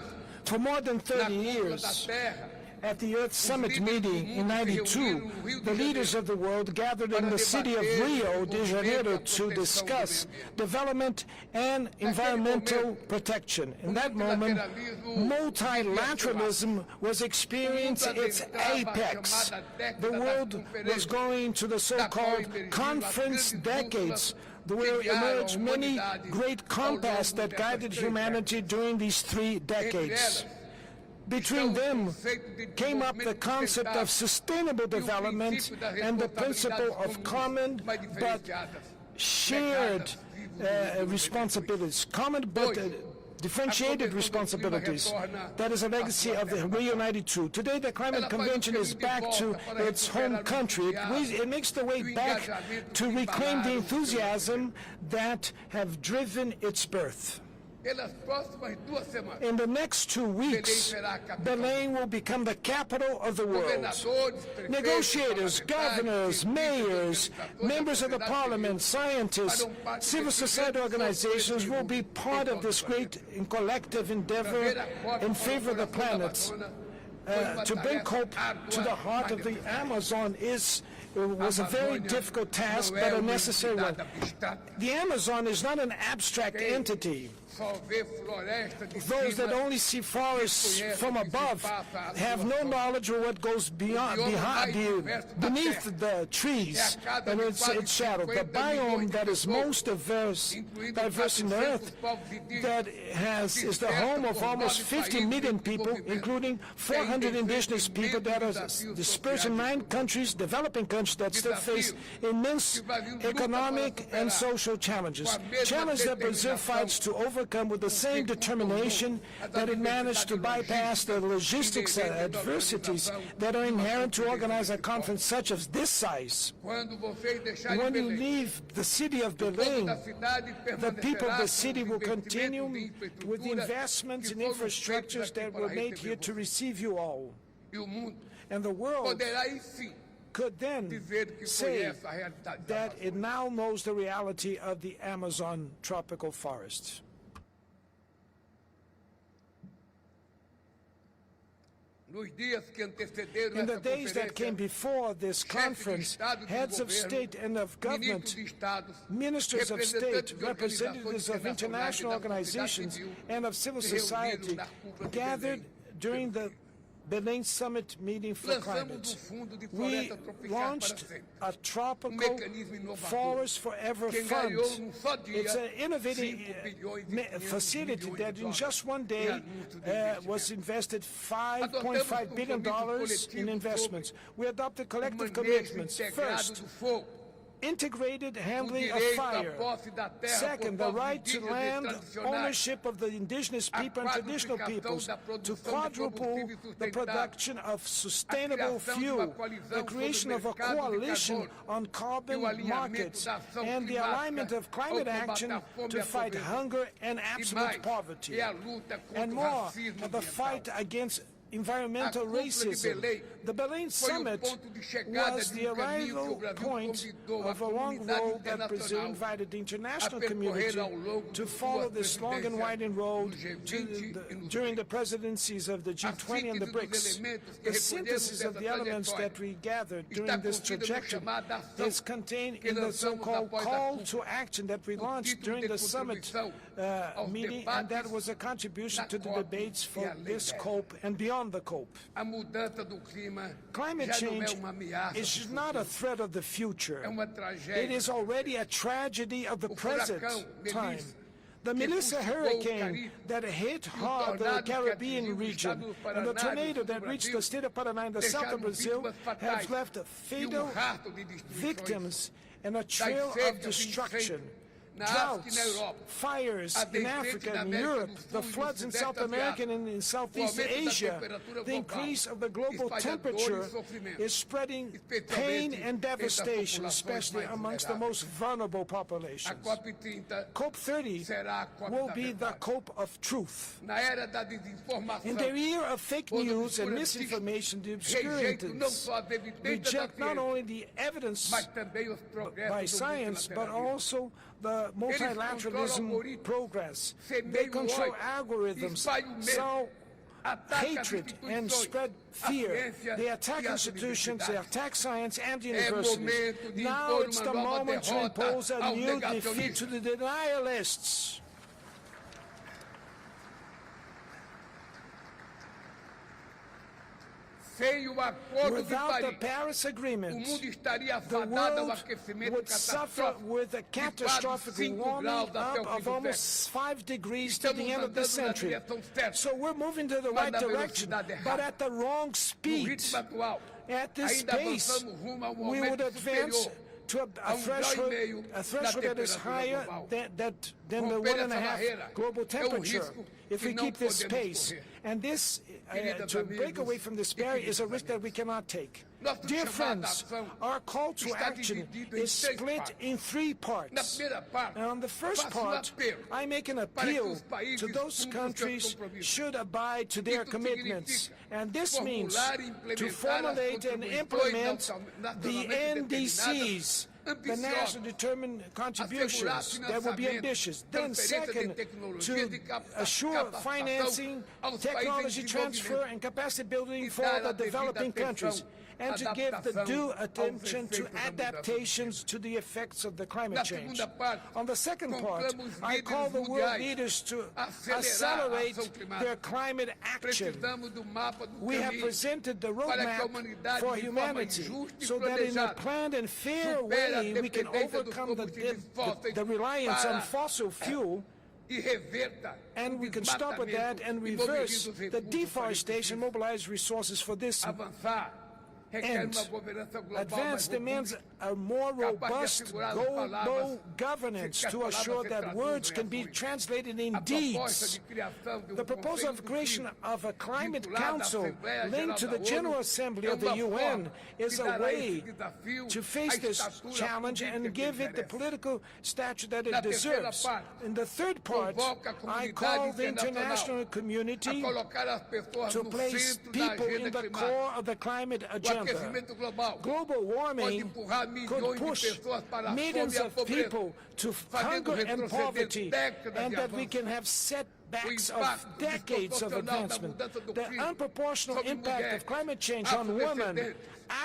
For more than na 30 cúpula da years, Terra, at the Earth Summit meeting in '92, the leaders of the world gathered in the city of Rio de Janeiro to discuss development and environmental protection. In that moment, multilateralism was experiencing its apex. The world was going to the so-called conference decades. There will emerge many great compasses that guided humanity during these 3 decades. Between them came up the concept of sustainable development and the principle of common but shared responsibilities, common but differentiated responsibilities. That is a legacy of the Rio 92. Today the Climate Convention is back to its home country. It makes the way back to reclaim the enthusiasm that have driven its birth. pelas próximas 2 semanas, In the next 2 weeks, Belém will become the capital of the world. governadores, prefeitos, Negotiators, parlamentares, governors, cientistas, mayors, organizadores members of the da sociedade parliament, civil scientists, civil society organizations will be part of this great and collective endeavor in favor of the planet. To bring COP to the heart of the Amazon was a very difficult task, but a necessary one. The Amazon is not an abstract entity. Those that only see forests from above have no knowledge of what goes beneath the trees and its shadow. The biome that is most diverse in the earth, that is the home of almost 50 million people, including 400 indigenous people that are dispersed in 9 countries, developing countries that still face immense economic and social challenges. Challenges that Brazil fights to overcome with the same determination that it managed to bypass the logistics adversities that are inherent to organize a conference such as this size. When you leave the city of Belém, the people of the city will continue with the investments in infrastructures that were made here to receive you all. And the world could then say that it now knows the reality of the Amazon tropical forests. In the days that came before this conference, heads of state and of government, ministers of state, representatives of international organizations, and of civil society gathered during the Belém Summit meeting for climate. We launched a tropical Forest Forever Fund. It's an innovative facility that in just one day was invested $5.5 billion in investments. We adopted collective commitments. First, integrated handling of fire. Second, the right to land ownership of the indigenous people and traditional peoples, to quadruple the production of sustainable fuel, the creation of a coalition on carbon markets, and the alignment of climate action to fight hunger and absolute poverty. And more, the fight against environmental racism. The Belém Summit was the arrival point of a long road that Brazil invited the international community to follow this long and winding road during the presidencies of the G20 and the BRICS. The synthesis of the elements that we gathered during this trajectory is contained in the so-called call to action that we launched during the summit meeting, and that was a contribution to the debates for this COP and beyond the COP. Climate change is not a threat of the future. It is already a tragedy of the present time. The Melissa hurricane that hit hard the Caribbean region and the tornado that reached the state of Paraná in the south of Brazil have left fatal victims and a trail of destruction. Droughts, fires in Africa and Europe, the floods in South America and in Southeast Asia, the increase of the global temperature is spreading pain and devastation, especially amongst the most vulnerable populations. COP30 will be the COP of truth. In the era of fake news and misinformation, the obscurantists reject not only the evidence by science, but also the multilateralism progress. They control algorithms, sow hatred, and spread fear. They attack institutions, they attack science and universities. Now it's the moment to impose a new defeat to the denialists. Without the Paris Agreement, the world would suffer with a catastrophic warming up of almost 5 degrees to the end of the century. So we're moving to the right direction, but at the wrong speed. At this pace, we would advance to a threshold that is higher than the 1.5 global temperature if we keep this pace. And this, to break away from this barrier, is a risk that we cannot take. Dear friends, our call to action is split in 3 parts. And on the first part, I make an appeal to those countries should abide to their commitments. And this means to formulate and implement the NDCs, the national determined contributions that will be ambitious. Then second, to assure financing, technology transfer, and capacity building for the developing countries, and to give the due attention to adaptations to the effects of the climate change. On the second part, I call the world leaders to accelerate their climate action. We have presented the roadmap for humanity so that in a planned and fair way we can overcome the reliance on fossil fuel, and we can stop at that and reverse the deforestation, mobilize resources for this end. Advance demands a more robust global governance to assure that words can be translated in deeds. The proposal of creation of a climate council linked to the General Assembly of the UN is a way to face this challenge and give it the political stature that it deserves. In the third part, I call the international community to place people in the core of the climate agenda. Global warming could push millions of people to hunger and poverty, and that we can have setbacks of decades of advancement. The unproportional impact of climate change on women,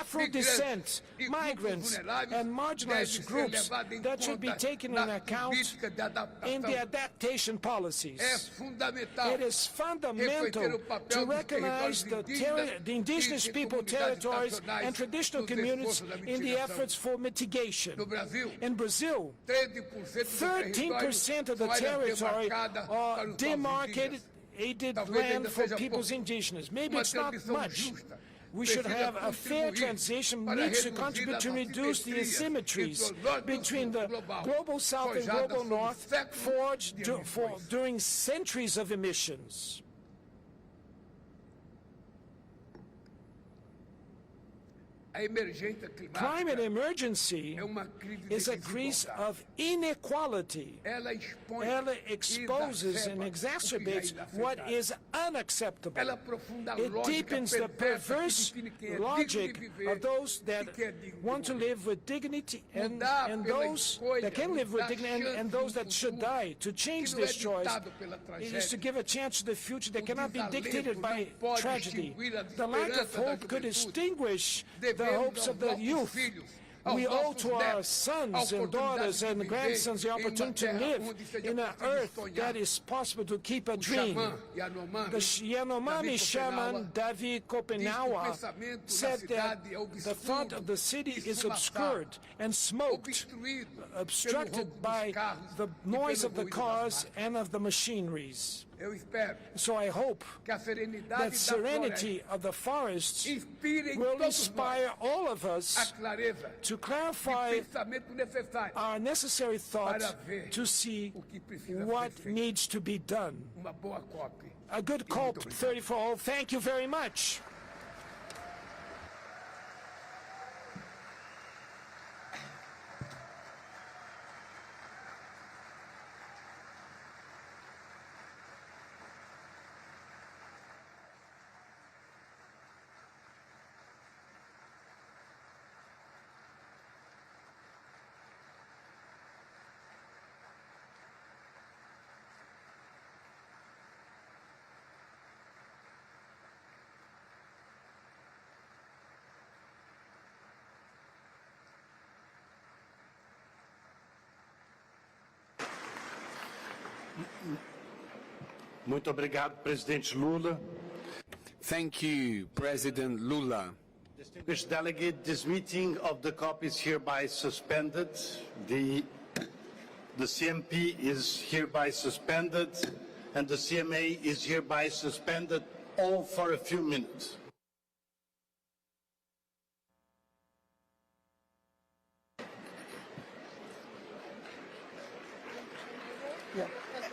Afro descent, migrants, and marginalized groups that should be taken into account in the adaptation policies. It is fundamental to recognize the indigenous people, territories, and traditional communities in the efforts for mitigation. In Brazil, 13% of the territory are demarcated land for peoples indigenous. Maybe it's not much. We should have a fair transition, needs to contribute to reduce the asymmetries between the global south and global north forged during centuries of emissions. Climate emergency is a crisis of inequality. It exposes and exacerbates what is unacceptable. It deepens the perverse logic of those that want to live with dignity and those that can live with dignity and those that should die. To change this choice is to give a chance to the future that cannot be dictated by tragedy. The lack of hope could extinguish the hopes of the youth. We owe to our sons and daughters and grandsons the opportunity to live in an earth that is possible to keep a dream. The Yanomami shaman Davi Kopenawa said that the front of the city is obscured and smoked, obstructed by the noise of the cars and of the machineries. So I hope that serenity of the forests will inspire all of us to clarify our necessary thoughts to see what needs to be done. A good COP30 for all. Thank you very much. Muito obrigado, Presidente Lula. Thank you, President Lula. Distinguished delegate, this meeting of the COP is hereby suspended. The CMP is hereby suspended, and the CMA is hereby suspended, all for a few minutes.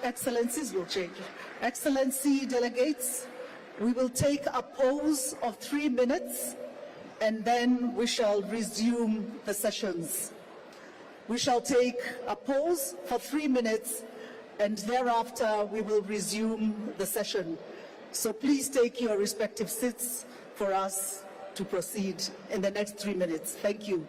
Excellencies will change. Excellency delegates, we will take a pause of 3 minutes and then we shall resume the sessions. We shall take a pause for 3 minutes and thereafter we will resume the session. So please take your respective seats for us to proceed in the next 3 minutes. Thank you.